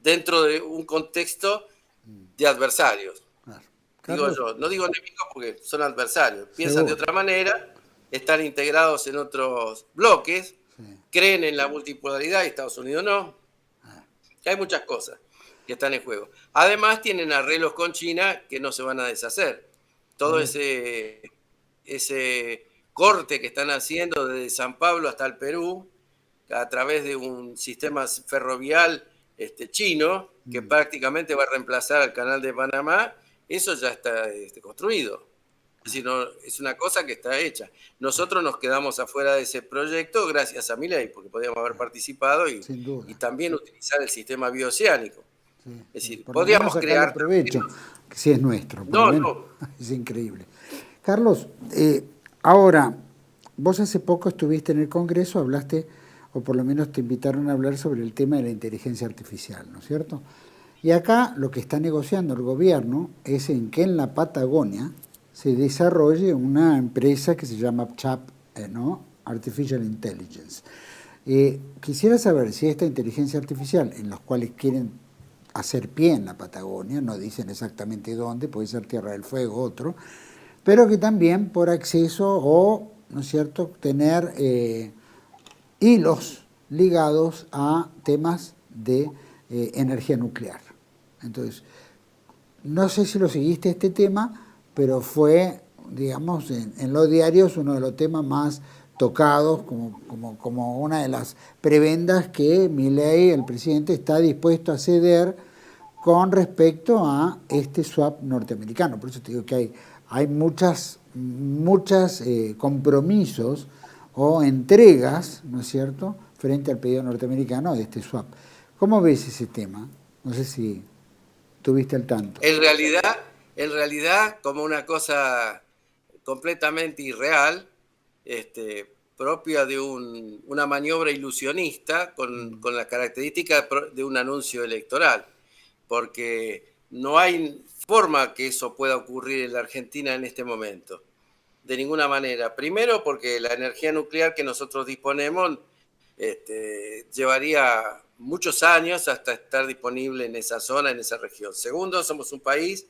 dentro de un contexto de adversarios. Digo yo, no digo enemigos porque son adversarios. Piensan de otra manera, están integrados en otros bloques, creen en la multipolaridad y Estados Unidos no. Hay muchas cosas que están en juego. Además tienen arreglos con China que no se van a deshacer. Todo ese corte que están haciendo desde San Pablo hasta el Perú a través de un sistema ferrovial chino que prácticamente va a reemplazar al canal de Panamá, eso ya está construido. Es decir, no, es una cosa que está hecha. Nosotros nos quedamos afuera de ese proyecto gracias a Milei, porque podíamos haber participado y también utilizar el sistema bioceánico. Sí, es decir, por podríamos crear provecho, que sí es nuestro. No. Es increíble. Carlos, ahora, vos hace poco estuviste en el Congreso, hablaste, o por lo menos te invitaron a hablar sobre el tema de la inteligencia artificial, ¿no es cierto? Y acá lo que está negociando el gobierno es en que en la Patagonia se desarrolle una empresa que se llama CHAP, ¿no? Artificial Intelligence. Quisiera saber si esta inteligencia artificial, en los cuales quieren hacer pie en la Patagonia, no dicen exactamente dónde, puede ser Tierra del Fuego, otro, pero que también por acceso o, ¿no es cierto?, tener hilos ligados a temas de energía nuclear. Entonces, no sé si lo seguiste este tema, pero fue, digamos, en los diarios uno de los temas más tocados como una de las prebendas que Milei, el presidente, está dispuesto a ceder con respecto a este swap norteamericano. Por eso te digo que hay muchas compromisos o entregas, ¿no es cierto?, frente al pedido norteamericano de este swap. ¿Cómo ves ese tema? No sé si tuviste al tanto. En realidad, como una cosa completamente irreal, propia de una maniobra ilusionista con la característica de un anuncio electoral, porque no hay forma que eso pueda ocurrir en la Argentina en este momento, de ninguna manera. Primero, porque la energía nuclear que nosotros disponemos llevaría muchos años hasta estar disponible en esa zona, en esa región. Segundo, somos un país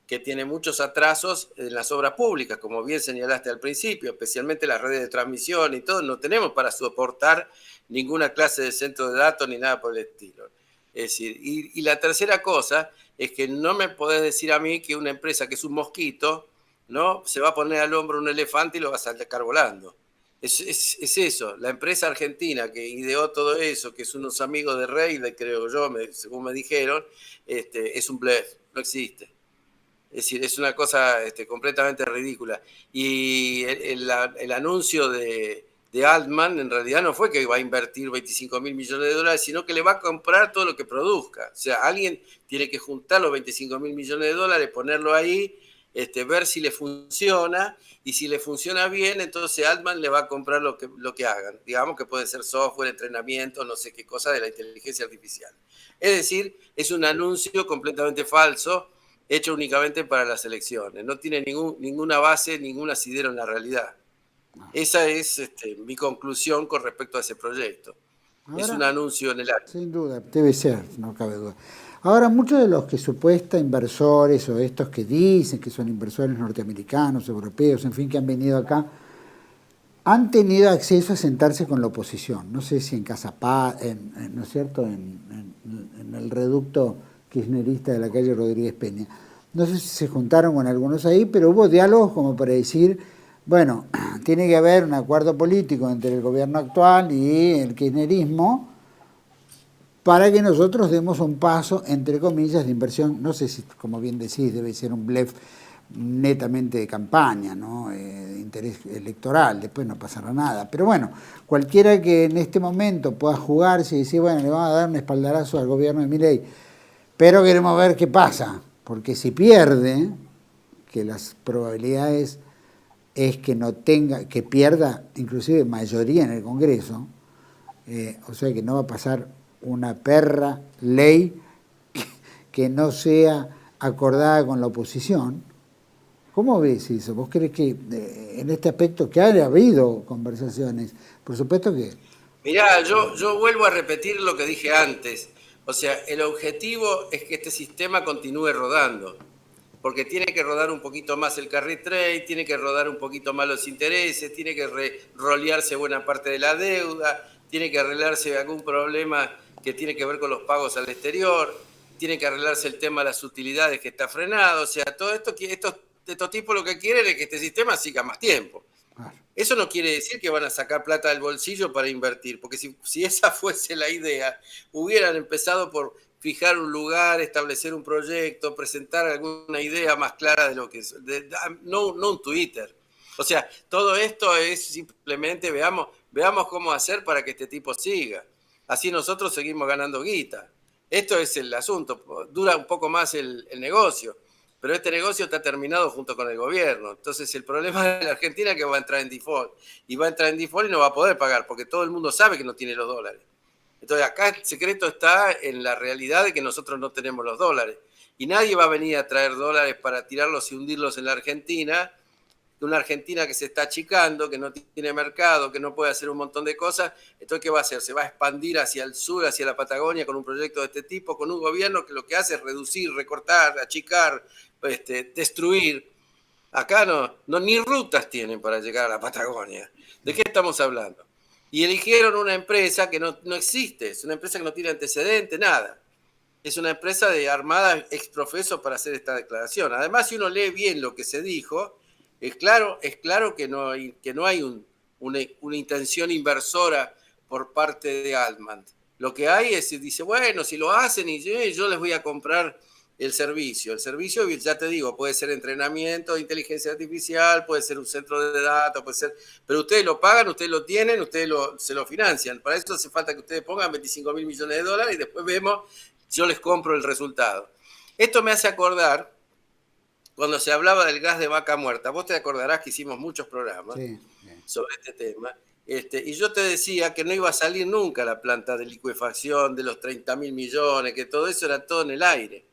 que tiene muchos atrasos en las obras públicas, como bien señalaste al principio, especialmente las redes de transmisión y todo, no tenemos para soportar ninguna clase de centro de datos ni nada por el estilo. Es decir, y la tercera cosa es que no me podés decir a mí que una empresa que es un mosquito, ¿no?, se va a poner al hombro un elefante y lo va a sacar volando. Es eso, la empresa argentina que ideó todo eso, que son unos amigos de Reilly, creo yo, según me dijeron, es un bluff, no existe. Es decir, es una cosa completamente ridícula. Y el anuncio de Altman en realidad no fue que va a invertir 25.000 millones de dólares, sino que le va a comprar todo lo que produzca. O sea, alguien tiene que juntar los 25.000 millones de dólares, ponerlo ahí, ver si le funciona, y si le funciona bien, entonces Altman le va a comprar lo que hagan. Digamos que puede ser software, entrenamiento, no sé qué cosa de la inteligencia artificial. Es decir, es un anuncio completamente falso, hecho únicamente para las elecciones. No tiene ninguna base, ningún asidero en la realidad. Esa es mi conclusión con respecto a ese proyecto. Ahora, es un anuncio en el aire. Sin duda, debe ser, no cabe duda. Ahora, muchos de los que supuestos inversores o estos que dicen que son inversores norteamericanos, europeos, en fin, que han venido acá, han tenido acceso a sentarse con la oposición. No sé si en Casa Paz, ¿no es cierto?, en el reducto kirchnerista de la calle Rodríguez Peña. No sé si se juntaron con algunos ahí, pero hubo diálogos como para decir, bueno, tiene que haber un acuerdo político entre el gobierno actual y el kirchnerismo para que nosotros demos un paso, entre comillas, de inversión. No sé si, como bien decís, debe ser un bluff netamente de campaña, ¿no?, de interés electoral, después no pasará nada. Pero bueno, cualquiera que en este momento pueda jugarse y decir, bueno, le vamos a dar un espaldarazo al gobierno de Milei, pero queremos ver qué pasa, porque si pierde, que las probabilidades es que no tenga, que pierda inclusive mayoría en el Congreso, o sea que no va a pasar una perra ley que no sea acordada con la oposición. ¿Cómo ves eso? ¿Vos crees que en este aspecto que haya habido conversaciones? Por supuesto que... Mirá, yo vuelvo a repetir lo que dije antes. O sea, el objetivo es que este sistema continúe rodando, porque tiene que rodar un poquito más el carry trade, tiene que rodar un poquito más los intereses, tiene que rolearse buena parte de la deuda, tiene que arreglarse algún problema que tiene que ver con los pagos al exterior, tiene que arreglarse el tema de las utilidades que está frenado. O sea, todo esto, estos tipos lo que quieren es que este sistema siga más tiempo. Eso no quiere decir que van a sacar plata del bolsillo para invertir, porque si esa fuese la idea, hubieran empezado por fijar un lugar, establecer un proyecto, presentar alguna idea más clara de lo que es, no un Twitter. O sea, todo esto es simplemente veamos cómo hacer para que este tipo siga. Así nosotros seguimos ganando guita. Esto es el asunto. Dura un poco más el negocio, pero este negocio está terminado junto con el gobierno. Entonces el problema de la Argentina es que va a entrar en default. Y va a entrar en default y no va a poder pagar, porque todo el mundo sabe que no tiene los dólares. Entonces acá el secreto está en la realidad de que nosotros no tenemos los dólares. Y nadie va a venir a traer dólares para tirarlos y hundirlos en la Argentina. Una Argentina que se está achicando, que no tiene mercado, que no puede hacer un montón de cosas. Entonces, ¿qué va a hacer? Se va a expandir hacia el sur, hacia la Patagonia, con un proyecto de este tipo, con un gobierno que lo que hace es reducir, recortar, achicar, destruir. Acá no ni rutas tienen para llegar a la Patagonia. ¿De qué estamos hablando? Y eligieron una empresa que no existe, es una empresa que no tiene antecedente, nada. Es una empresa armada ex profeso para hacer esta declaración. Además, si uno lee bien lo que se dijo, es claro que no hay una intención inversora por parte de Altman. Lo que hay es, dice, bueno, si lo hacen y yo les voy a comprar el servicio. El servicio, ya te digo, puede ser entrenamiento de inteligencia artificial, puede ser un centro de datos, puede ser, pero ustedes lo pagan, ustedes lo tienen, ustedes se lo financian. Para eso hace falta que ustedes pongan 25.000 millones de dólares y después vemos, yo les compro el resultado. Esto me hace acordar cuando se hablaba del gas de vaca muerta. Vos te acordarás que hicimos muchos programas sobre este tema. Y yo te decía que no iba a salir nunca la planta de licuefacción de los 30.000 millones, que todo eso era todo en el aire.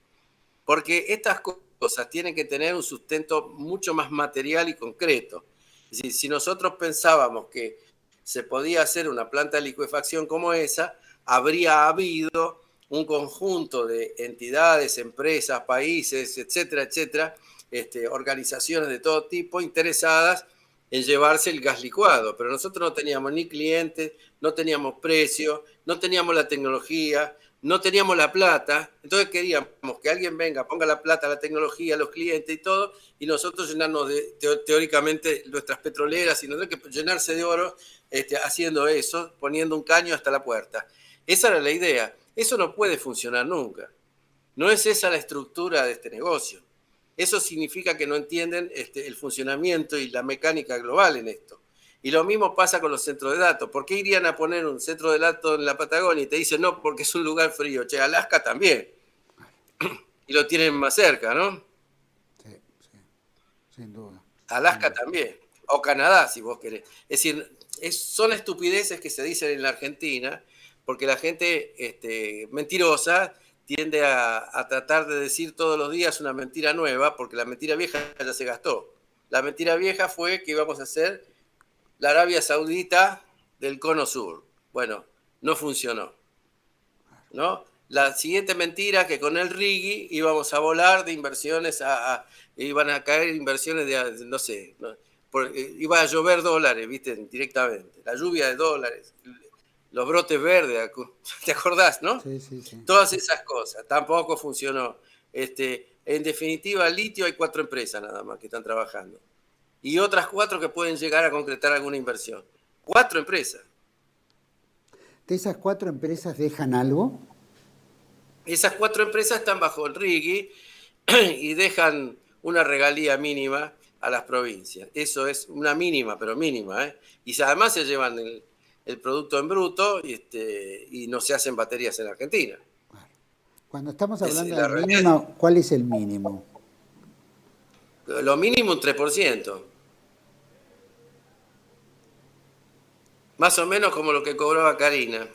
Porque estas cosas tienen que tener un sustento mucho más material y concreto. Es decir, si nosotros pensábamos que se podía hacer una planta de licuefacción como esa, habría habido un conjunto de entidades, empresas, países, etcétera, etcétera, organizaciones de todo tipo interesadas en llevarse el gas licuado. Pero nosotros no teníamos ni clientes, no teníamos precio, no teníamos la tecnología, no teníamos la plata. Entonces queríamos que alguien venga, ponga la plata, la tecnología, los clientes y todo, y nosotros llenarnos teóricamente nuestras petroleras y no tener que llenarse de oro haciendo eso, poniendo un caño hasta la puerta. Esa era la idea. Eso no puede funcionar nunca. No es esa la estructura de este negocio. Eso significa que no entienden el funcionamiento y la mecánica global en esto. Y lo mismo pasa con los centros de datos. ¿Por qué irían a poner un centro de datos en la Patagonia? Y te dicen, no, porque es un lugar frío. Che, Alaska también. Y lo tienen más cerca, ¿no? Sí, sin duda. Alaska también. O Canadá, si vos querés. Es decir, son estupideces que se dicen en la Argentina, porque la gente mentirosa tiende a tratar de decir todos los días una mentira nueva, porque la mentira vieja ya se gastó. La mentira vieja fue que íbamos a hacer la Arabia Saudita del Cono Sur. Bueno, no funcionó, ¿no? La siguiente mentira, que con el Rigi íbamos a volar de inversiones iban a caer inversiones de, no sé, ¿no? Iba a llover dólares, ¿viste? Directamente. La lluvia de dólares, los brotes verdes, ¿te acordás, no? Sí, sí, sí. Todas esas cosas, tampoco funcionó. En definitiva, litio hay 4 empresas nada más que están trabajando. Y otras 4 que pueden llegar a concretar alguna inversión. 4 empresas. ¿De esas 4 empresas dejan algo? Esas 4 empresas están bajo el RIGI y dejan una regalía mínima a las provincias. Eso es una mínima, pero mínima, ¿eh? Y además se llevan el producto en bruto y no se hacen baterías en Argentina. Cuando estamos hablando del mínimo, ¿cuál es el mínimo? Lo mínimo un 3%. Más o menos como lo que cobraba Karina.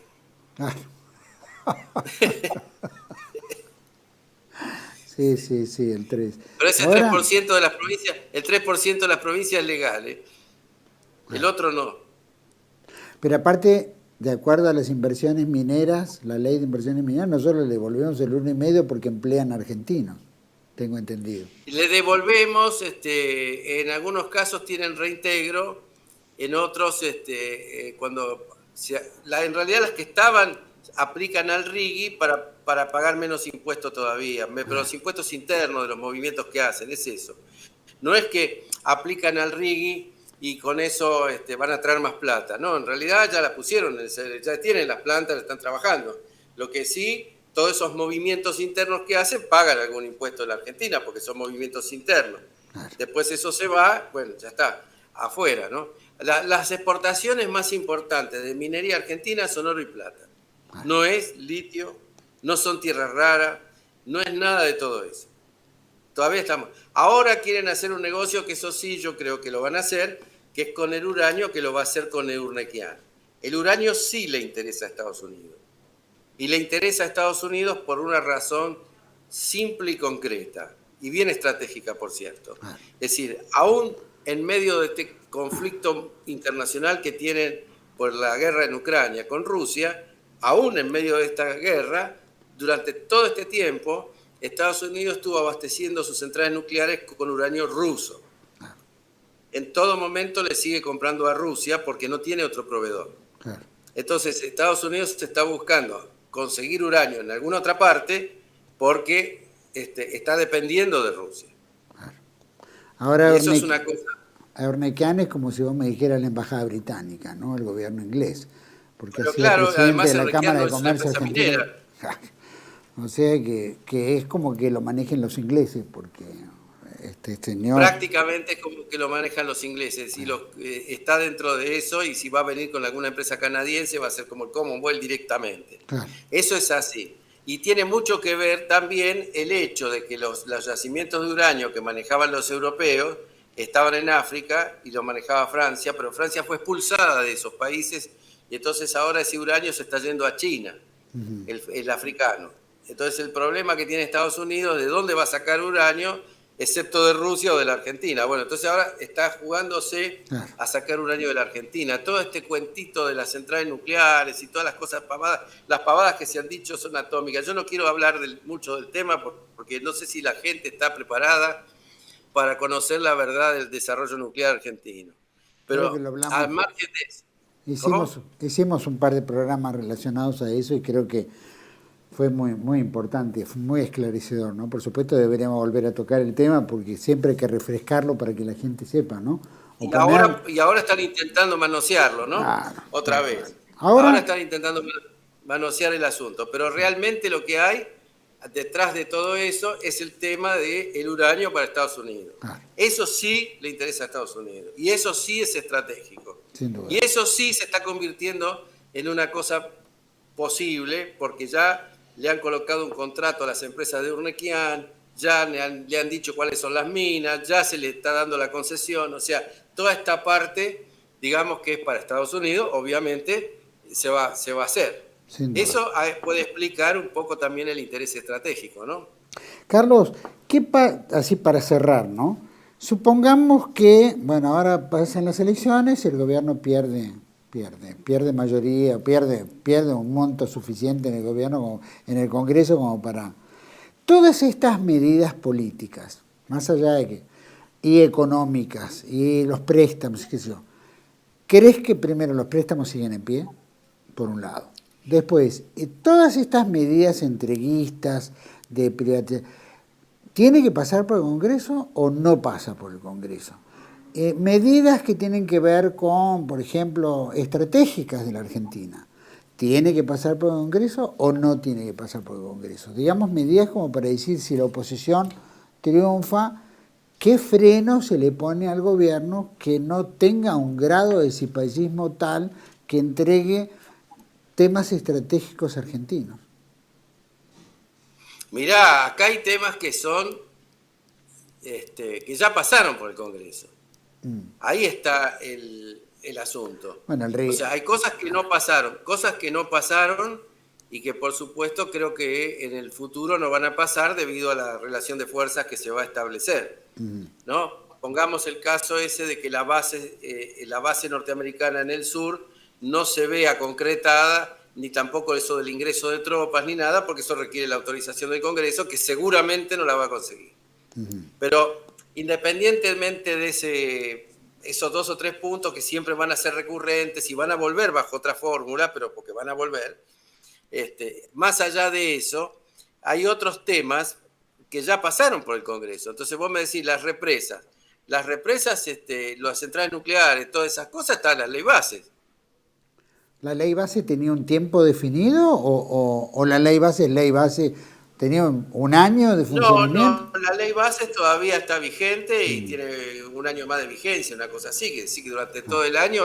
Sí, el 3. Pero ese 3% de las provincias, el 3% de las provincias es legal, el otro no. Pero aparte, de acuerdo a las inversiones mineras, la ley de inversiones mineras, nosotros le devolvemos el 1,5% porque emplean argentinos, tengo entendido. Le devolvemos, en algunos casos tienen reintegro, en otros, en realidad las que estaban aplican al RIGI para pagar menos impuestos todavía, pero los impuestos internos de los movimientos que hacen, es eso. No es que aplican al RIGI y con eso van a traer más plata. No, en realidad ya la pusieron, ya tienen las plantas, están trabajando. Lo que sí, todos esos movimientos internos que hacen pagan algún impuesto en la Argentina, porque son movimientos internos. Claro. Después eso se va, bueno, ya está, afuera, ¿no? Las exportaciones más importantes de minería argentina son oro y plata. Claro. No es litio, no son tierras raras, no es nada de todo eso. Todavía estamos. Ahora quieren hacer un negocio que eso sí yo creo que lo van a hacer, que es con el uranio, que lo va a hacer con el Urnequian. El uranio sí le interesa a Estados Unidos. Y le interesa a Estados Unidos por una razón simple y concreta, y bien estratégica, por cierto. Es decir, aún en medio de este conflicto internacional que tienen por la guerra en Ucrania con Rusia, aún en medio de esta guerra, durante todo este tiempo, Estados Unidos estuvo abasteciendo sus centrales nucleares con uranio ruso. En todo momento le sigue comprando a Rusia porque no tiene otro proveedor. Claro. Entonces, Estados Unidos se está buscando conseguir uranio en alguna otra parte porque está dependiendo de Rusia. Claro. Ahora, y eso es una cosa. Urnequian es como si vos me dijeras la embajada británica, ¿no? El gobierno inglés. Porque pero claro, además de la Cámara de no Comercio es una empresa minera. O sea que es como que lo manejen los ingleses, porque este señor... Prácticamente es como que lo manejan los ingleses, y está dentro de eso, y si va a venir con alguna empresa canadiense va a ser como el Commonwealth directamente. Claro. Eso es así. Y tiene mucho que ver también el hecho de que los yacimientos de uranio que manejaban los europeos estaban en África y lo manejaba Francia, pero Francia fue expulsada de esos países y entonces ahora ese uranio se está yendo a China, el africano. Entonces el problema que tiene Estados Unidos, ¿de dónde va a sacar uranio? Excepto de Rusia o de la Argentina. Bueno, entonces ahora está jugándose a sacar uranio de la Argentina. Todo este cuentito de las centrales nucleares y todas las cosas pavadas, las pavadas que se han dicho son atómicas. Yo no quiero hablar mucho del tema porque no sé si la gente está preparada para conocer la verdad del desarrollo nuclear argentino. Pero al margen de eso... Hicimos un par de programas relacionados a eso y creo que fue muy, muy importante, fue muy esclarecedor, ¿no? Por supuesto deberíamos volver a tocar el tema porque siempre hay que refrescarlo para que la gente sepa, ¿no? Y ahora están intentando manosearlo, ¿no? Claro, otra vez. Ahora están intentando manosear el asunto, pero realmente lo que hay detrás de todo eso es el tema del uranio para Estados Unidos. Eso sí le interesa a Estados Unidos y eso sí es estratégico. Sin duda. Y eso sí se está convirtiendo en una cosa posible porque ya le han colocado un contrato a las empresas de Urnequian, ya le han dicho cuáles son las minas, ya se le está dando la concesión, o sea, toda esta parte, digamos que es para Estados Unidos, obviamente se va a hacer. Eso puede explicar un poco también el interés estratégico, ¿no? Carlos, así para cerrar, ¿no? Supongamos que, bueno, ahora pasan las elecciones y el gobierno pierde mayoría, pierde un monto suficiente en el gobierno, en el Congreso como para... Todas estas medidas políticas, más allá de que, y económicas, y los préstamos, qué sé yo, ¿crees que primero los préstamos siguen en pie? Por un lado. Después, todas estas medidas entreguistas de privatización, ¿tiene que pasar por el Congreso o no pasa por el Congreso? Medidas que tienen que ver con, por ejemplo, estratégicas de la Argentina. ¿Tiene que pasar por el Congreso o no tiene que pasar por el Congreso? Digamos, medidas como para decir si la oposición triunfa, ¿qué freno se le pone al gobierno que no tenga un grado de cipallismo tal que entregue temas estratégicos argentinos? Mirá, acá hay temas que son, que ya pasaron por el Congreso. Ahí está el asunto. Bueno, o sea, hay cosas que no pasaron y que por supuesto creo que en el futuro no van a pasar debido a la relación de fuerzas que se va a establecer, ¿no? Pongamos el caso ese de que la base norteamericana en el sur no se vea concretada, ni tampoco eso del ingreso de tropas, ni nada, porque eso requiere la autorización del Congreso, que seguramente no la va a conseguir. Pero independientemente de esos 2 o 3 puntos que siempre van a ser recurrentes y van a volver bajo otra fórmula, pero porque van a volver, más allá de eso, hay otros temas que ya pasaron por el Congreso. Entonces vos me decís, las represas. las represas, las centrales nucleares, todas esas cosas, están en las ley bases. ¿La ley base tenía un tiempo definido o la ley base tenía un año de funcionamiento? No, la ley base todavía está vigente y tiene un año más de vigencia, una cosa así, que sí que durante todo el año,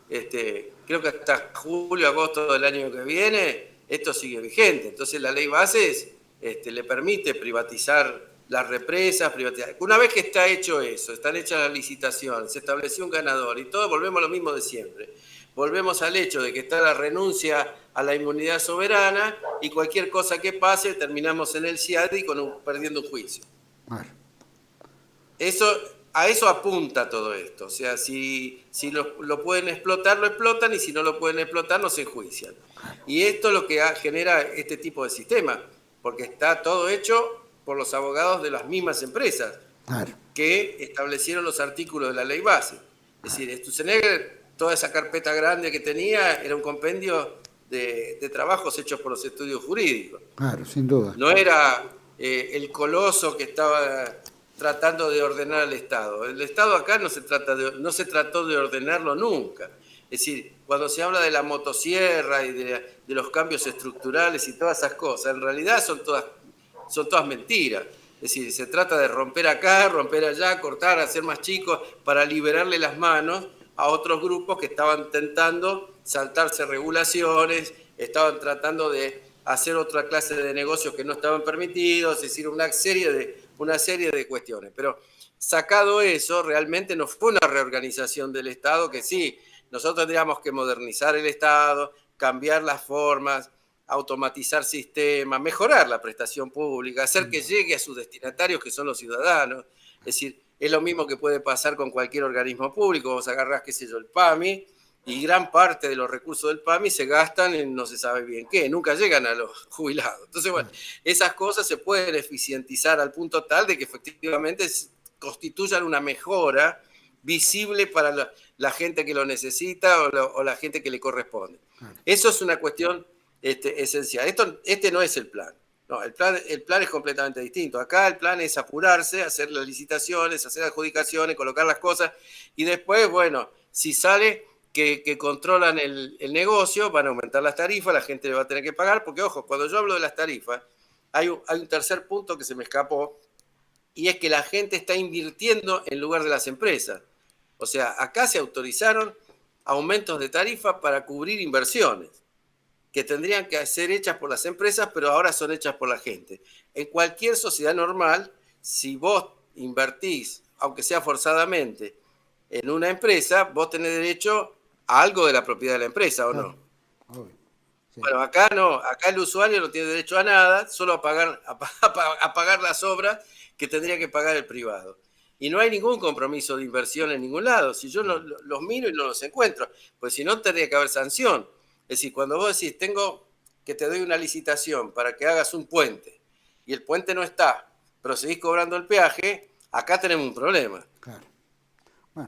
creo que hasta julio, agosto del año que viene, esto sigue vigente. Entonces la ley base le permite privatizar las represas, privatizar. Una vez que está hecho eso, están hechas las licitaciones, se estableció un ganador y todo, volvemos a lo mismo de siempre. Volvemos al hecho de que está la renuncia a la inmunidad soberana y cualquier cosa que pase terminamos en el CIADI perdiendo un juicio. Vale. A eso apunta todo esto. O sea, si lo pueden explotar, lo explotan, y si no lo pueden explotar, no se enjuician. Y esto es lo que genera este tipo de sistema, porque está todo hecho por los abogados de las mismas empresas que establecieron los artículos de la ley base. Es decir, Sturzenegger, toda esa carpeta grande que tenía, era un compendio de trabajos hechos por los estudios jurídicos. Claro, sin duda. No era el coloso que estaba tratando de ordenar al Estado. El Estado acá no se trató de ordenarlo nunca. Es decir, cuando se habla de la motosierra y de los cambios estructurales y todas esas cosas, en realidad son todas mentiras. Es decir, se trata de romper acá, romper allá, cortar, hacer más chicos para liberarle las manos a otros grupos que estaban intentando saltarse regulaciones, estaban tratando de hacer otra clase de negocios que no estaban permitidos, es decir, una serie de cuestiones. Pero sacado eso, realmente no fue una reorganización del Estado, que sí, nosotros tendríamos que modernizar el Estado, cambiar las formas, automatizar sistemas, mejorar la prestación pública, hacer que llegue a sus destinatarios, que son los ciudadanos. Es decir, es lo mismo que puede pasar con cualquier organismo público. Vos agarrás, qué sé yo, el PAMI, y gran parte de los recursos del PAMI se gastan en no se sabe bien qué, nunca llegan a los jubilados. Entonces, bueno, esas cosas se pueden eficientizar al punto tal de que efectivamente constituyan una mejora visible para la gente que lo necesita o la gente que le corresponde. Eso es una cuestión esencial. Este no es el plan. No, el plan es completamente distinto. Acá el plan es apurarse, hacer las licitaciones, hacer adjudicaciones, colocar las cosas, y después, bueno, si sale que controlan el negocio, van a aumentar las tarifas, la gente le va a tener que pagar, porque, ojo, cuando yo hablo de las tarifas, hay un tercer punto que se me escapó, y es que la gente está invirtiendo en lugar de las empresas. O sea, acá se autorizaron aumentos de tarifa para cubrir inversiones que tendrían que ser hechas por las empresas, pero ahora son hechas por la gente. En cualquier sociedad normal, si vos invertís, aunque sea forzadamente, en una empresa, vos tenés derecho a algo de la propiedad de la empresa, ¿o no? Sí. Bueno, acá no, acá el usuario no tiene derecho a nada, solo a pagar las obras que tendría que pagar el privado. Y no hay ningún compromiso de inversión en ningún lado. Si yo los miro y no los encuentro, pues si no tendría que haber sanción. Es decir, cuando vos decís, te doy una licitación para que hagas un puente, y el puente no está, pero seguís cobrando el peaje, acá tenemos un problema. Claro.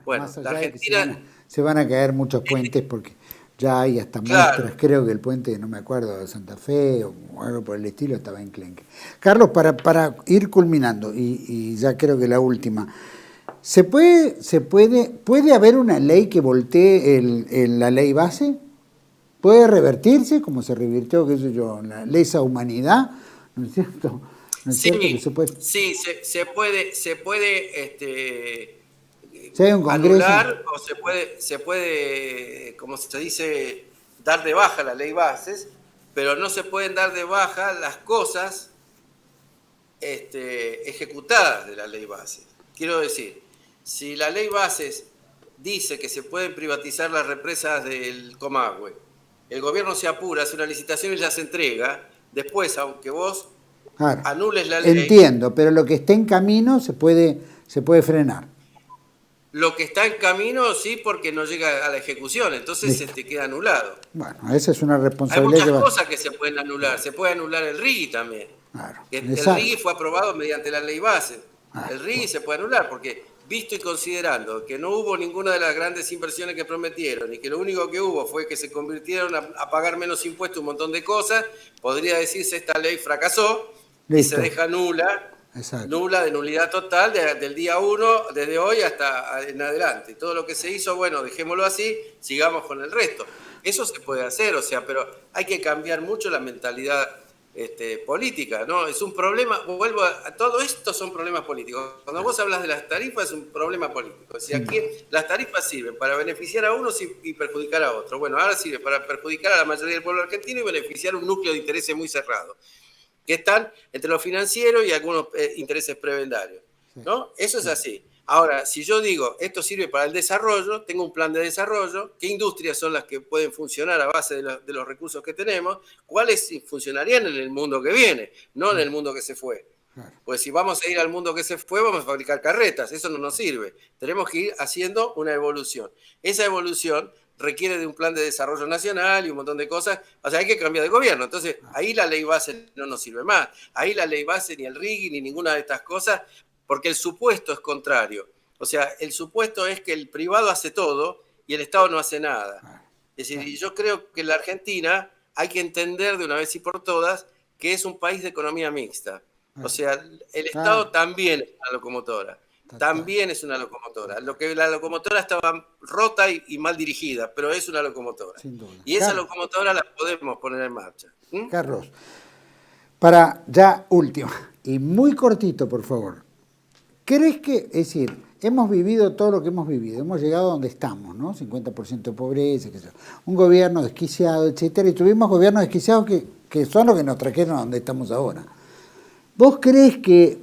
Bueno, más allá la Argentina... de que se van a caer muchos puentes, porque ya hay hasta muestras, creo que el puente, no me acuerdo, de Santa Fe o algo por el estilo, estaba en Clenque. Carlos, para ir culminando, y ya creo que la última, ¿puede haber una ley que voltee la ley base? ¿Puede revertirse como se revirtió, qué sé yo, la lesa humanidad? ¿No es cierto? ¿No es cierto que se puede? Sí, se puede si hay un congreso, anular, o se puede, como se dice, dar de baja la ley bases, pero no se pueden dar de baja las cosas ejecutadas de la ley bases. Quiero decir, si la ley bases dice que se pueden privatizar las represas del Comahue, el gobierno se apura, hace una licitación y las entrega, después, aunque vos anules la ley... Entiendo, pero lo que esté en camino se puede frenar. Lo que está en camino, sí, porque no llega a la ejecución, entonces queda anulado. Bueno, esa es una responsabilidad. Hay muchas cosas que se pueden anular. Se puede anular el RIGI también. Claro, el RIGI fue aprobado mediante la ley base. El RIGI se puede anular porque, visto y considerando que no hubo ninguna de las grandes inversiones que prometieron y que lo único que hubo fue que se convirtieron a pagar menos impuestos, un montón de cosas, podría decirse esta ley fracasó. Listo. Y se deja nula Exacto. Nula, de nulidad total, del día 1, desde hoy hasta en adelante. Todo lo que se hizo, bueno, dejémoslo así, sigamos con el resto. Eso se puede hacer, o sea, pero hay que cambiar mucho la mentalidad política, ¿no? Es un problema, vuelvo a todo esto son problemas políticos. Cuando vos hablas de las tarifas es un problema político. O sea, aquí las tarifas sirven para beneficiar a unos y perjudicar a otros. Bueno, ahora sirve para perjudicar a la mayoría del pueblo argentino y beneficiar un núcleo de intereses muy cerrado, que están entre lo financiero y algunos intereses prebendarios, ¿no? Eso es así. Ahora, si yo digo, esto sirve para el desarrollo, tengo un plan de desarrollo, ¿qué industrias son las que pueden funcionar a base de los recursos que tenemos? ¿Cuáles funcionarían en el mundo que viene, no en el mundo que se fue? Pues si vamos a ir al mundo que se fue, vamos a fabricar carretas, eso no nos sirve. Tenemos que ir haciendo una evolución. Esa evolución requiere de un plan de desarrollo nacional y un montón de cosas. O sea, hay que cambiar de gobierno. Entonces, ahí la ley base no nos sirve más. Ahí la ley base, ni el RIGI, ni ninguna de estas cosas, porque el supuesto es contrario. O sea, el supuesto es que el privado hace todo y el Estado no hace nada. Es decir, y yo creo que en la Argentina hay que entender de una vez y por todas que es un país de economía mixta. O sea, el Estado también es una locomotora. También es una locomotora. Lo que la locomotora estaba rota y mal dirigida, pero es una locomotora. Sin duda. Y esa locomotora la podemos poner en marcha. Carlos, para ya último, y muy cortito, por favor. ¿Crees que, es decir, hemos vivido todo lo que hemos vivido, hemos llegado a donde estamos, ¿no? 50% de pobreza, un gobierno desquiciado, etcétera, y tuvimos gobiernos desquiciados que son los que nos trajeron a donde estamos ahora. ¿Vos crees que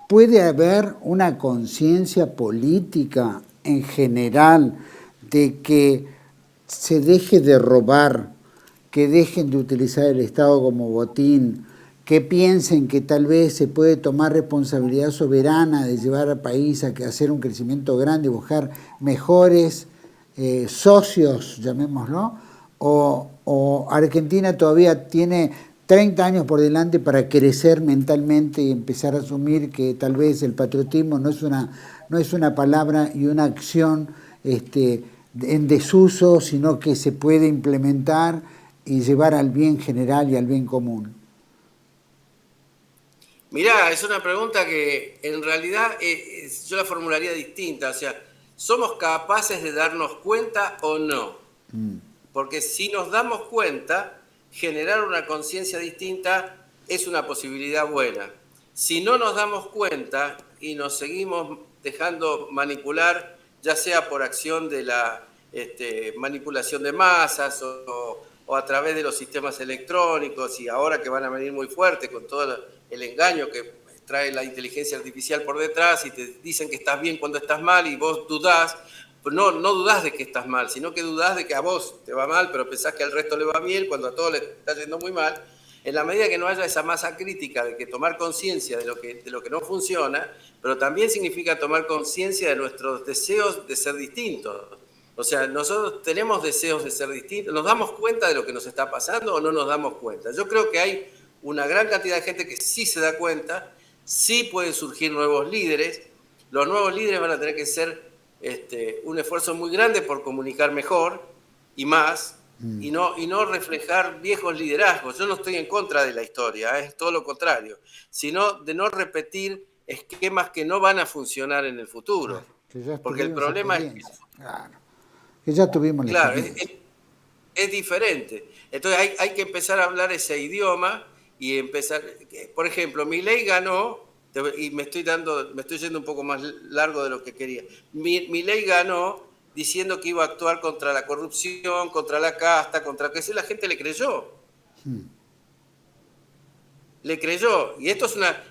puede haber una conciencia política en general de que se deje de robar, que dejen de utilizar el Estado como botín, que piensen que tal vez se puede tomar responsabilidad soberana de llevar al país a hacer un crecimiento grande y buscar mejores socios, llamémoslo, o Argentina todavía tiene 30 años por delante para crecer mentalmente y empezar a asumir que tal vez el patriotismo no es una palabra y una acción en desuso, sino que se puede implementar y llevar al bien general y al bien común? Mirá, es una pregunta que en realidad yo la formularía distinta. O sea, ¿somos capaces de darnos cuenta o no? Porque si nos damos cuenta, generar una conciencia distinta es una posibilidad buena. Si no nos damos cuenta y nos seguimos dejando manipular, ya sea por acción de la manipulación de masas o a través de los sistemas electrónicos, y ahora que van a venir muy fuerte con todo el engaño que trae la inteligencia artificial por detrás y te dicen que estás bien cuando estás mal y vos dudás, pues no dudás de que estás mal, sino que dudás de que a vos te va mal, pero pensás que al resto le va bien cuando a todos le está yendo muy mal. En la medida que no haya esa masa crítica de que tomar conciencia de lo que no funciona, pero también significa tomar conciencia de nuestros deseos de ser distintos. O sea, nosotros tenemos deseos de ser distintos. ¿Nos damos cuenta de lo que nos está pasando o no nos damos cuenta? Yo creo que hay una gran cantidad de gente que sí se da cuenta, sí pueden surgir nuevos líderes. Los nuevos líderes van a tener que ser un esfuerzo muy grande por comunicar mejor y más, y no reflejar viejos liderazgos. Yo no estoy en contra de la historia, es todo lo contrario, sino de no repetir esquemas que no van a funcionar en el futuro. Porque el problema es que ya tuvimos la experiencia. Es diferente. Entonces hay que empezar a hablar ese idioma y empezar. Por ejemplo, Milei ganó, y me estoy yendo un poco más largo de lo que quería. Milei ganó diciendo que iba a actuar contra la corrupción, contra la casta, contra que la gente le creyó. Le creyó. Y esto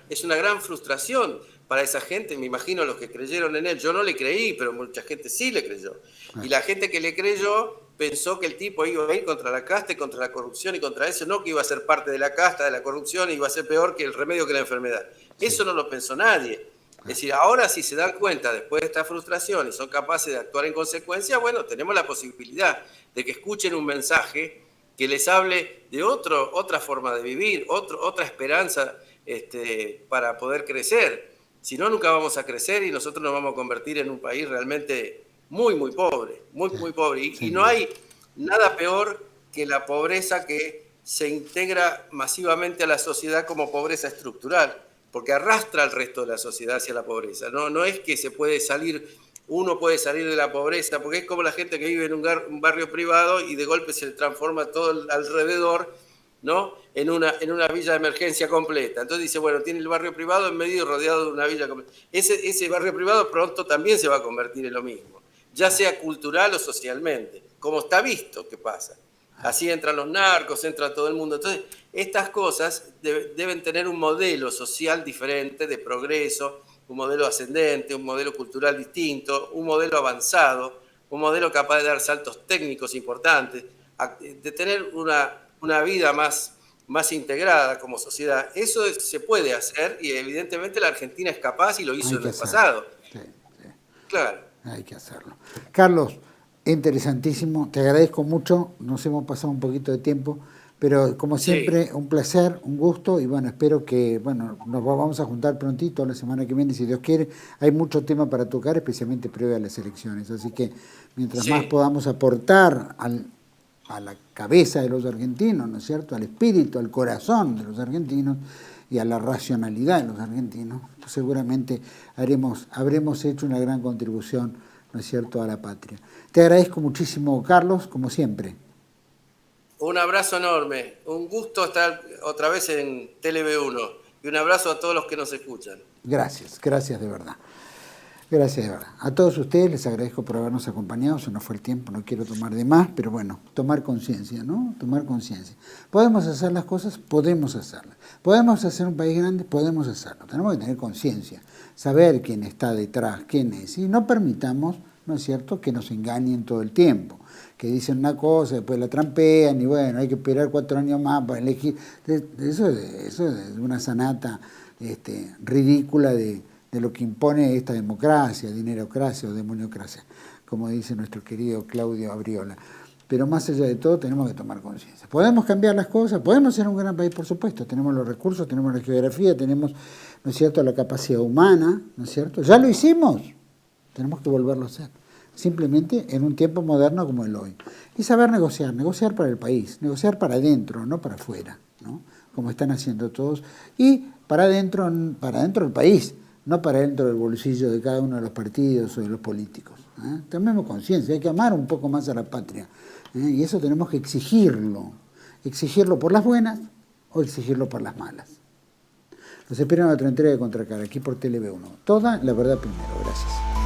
es una gran frustración para esa gente, me imagino los que creyeron en él. Yo no le creí, pero mucha gente sí le creyó. Y la gente que le creyó pensó que el tipo iba a ir contra la casta y contra la corrupción y contra eso, no que iba a ser parte de la casta, de la corrupción, y iba a ser peor que el remedio que la enfermedad. Eso no lo pensó nadie. Es decir, ahora si se dan cuenta después de esta frustración y son capaces de actuar en consecuencia, bueno, tenemos la posibilidad de que escuchen un mensaje que les hable de otra forma de vivir, otra esperanza para poder crecer. Si no, nunca vamos a crecer y nosotros nos vamos a convertir en un país realmente muy, muy pobre, muy, muy pobre. Y no hay nada peor que la pobreza que se integra masivamente a la sociedad como pobreza estructural, porque arrastra al resto de la sociedad hacia la pobreza. No es que uno puede salir de la pobreza, porque es como la gente que vive en un barrio privado y de golpe se transforma todo alrededor, ¿no?, en una villa de emergencia completa. Entonces dice, bueno, tiene el barrio privado en medio rodeado de una villa completa. Ese barrio privado pronto también se va a convertir en lo mismo, ya sea cultural o socialmente, como está visto que pasa. Así entran los narcos, entra todo el mundo. Entonces, estas cosas deben tener un modelo social diferente, de progreso, un modelo ascendente, un modelo cultural distinto, un modelo avanzado, un modelo capaz de dar saltos técnicos importantes, de tener una vida más integrada como sociedad. Eso se puede hacer y evidentemente la Argentina es capaz y lo hizo en el pasado. Sí. Claro. Hay que hacerlo. Carlos, interesantísimo, te agradezco mucho, nos hemos pasado un poquito de tiempo, pero como siempre, un placer, un gusto, y bueno, espero que, bueno, nos vamos a juntar prontito la semana que viene, si Dios quiere. Hay mucho tema para tocar, especialmente previo a las elecciones, así que mientras más podamos aportar a la cabeza de los argentinos, ¿no es cierto?, al espíritu, al corazón de los argentinos y a la racionalidad de los argentinos, pues seguramente habremos hecho una gran contribución, ¿no es cierto?, a la patria. Te agradezco muchísimo, Carlos, como siempre. Un abrazo enorme, un gusto estar otra vez en TV1 y un abrazo a todos los que nos escuchan. Gracias de verdad. Gracias de verdad. A todos ustedes les agradezco por habernos acompañado, se nos fue el tiempo, no quiero tomar de más, pero bueno, tomar conciencia, ¿no? Tomar conciencia. ¿Podemos hacer las cosas? Podemos hacerlas. ¿Podemos hacer un país grande? Podemos hacerlo. Tenemos que tener conciencia, saber quién está detrás, quién es, y no permitamos, ¿no es cierto?, que nos engañen todo el tiempo, que dicen una cosa, después la trampean, y bueno, hay que esperar 4 años más para elegir. Eso es una sanata ridícula de lo que impone esta democracia, dinerocracia o demoniocracia, como dice nuestro querido Claudio Abriola. Pero más allá de todo, tenemos que tomar conciencia. ¿Podemos cambiar las cosas? ¿Podemos ser un gran país? Por supuesto. Tenemos los recursos, tenemos la geografía, tenemos, ¿no es cierto?, la capacidad humana, ¿no es cierto? Ya lo hicimos. Tenemos que volverlo a hacer. Simplemente en un tiempo moderno como el hoy. Y saber negociar para el país, negociar para adentro, no para afuera, ¿no?, como están haciendo todos. Y para adentro del país, no para dentro del bolsillo de cada uno de los partidos o de los políticos. Tomemos conciencia, hay que amar un poco más a la patria. Y eso tenemos que exigirlo por las buenas o exigirlo por las malas. Los espero en otra entrega de Contracara, aquí por TV1. Toda la verdad primero. Gracias.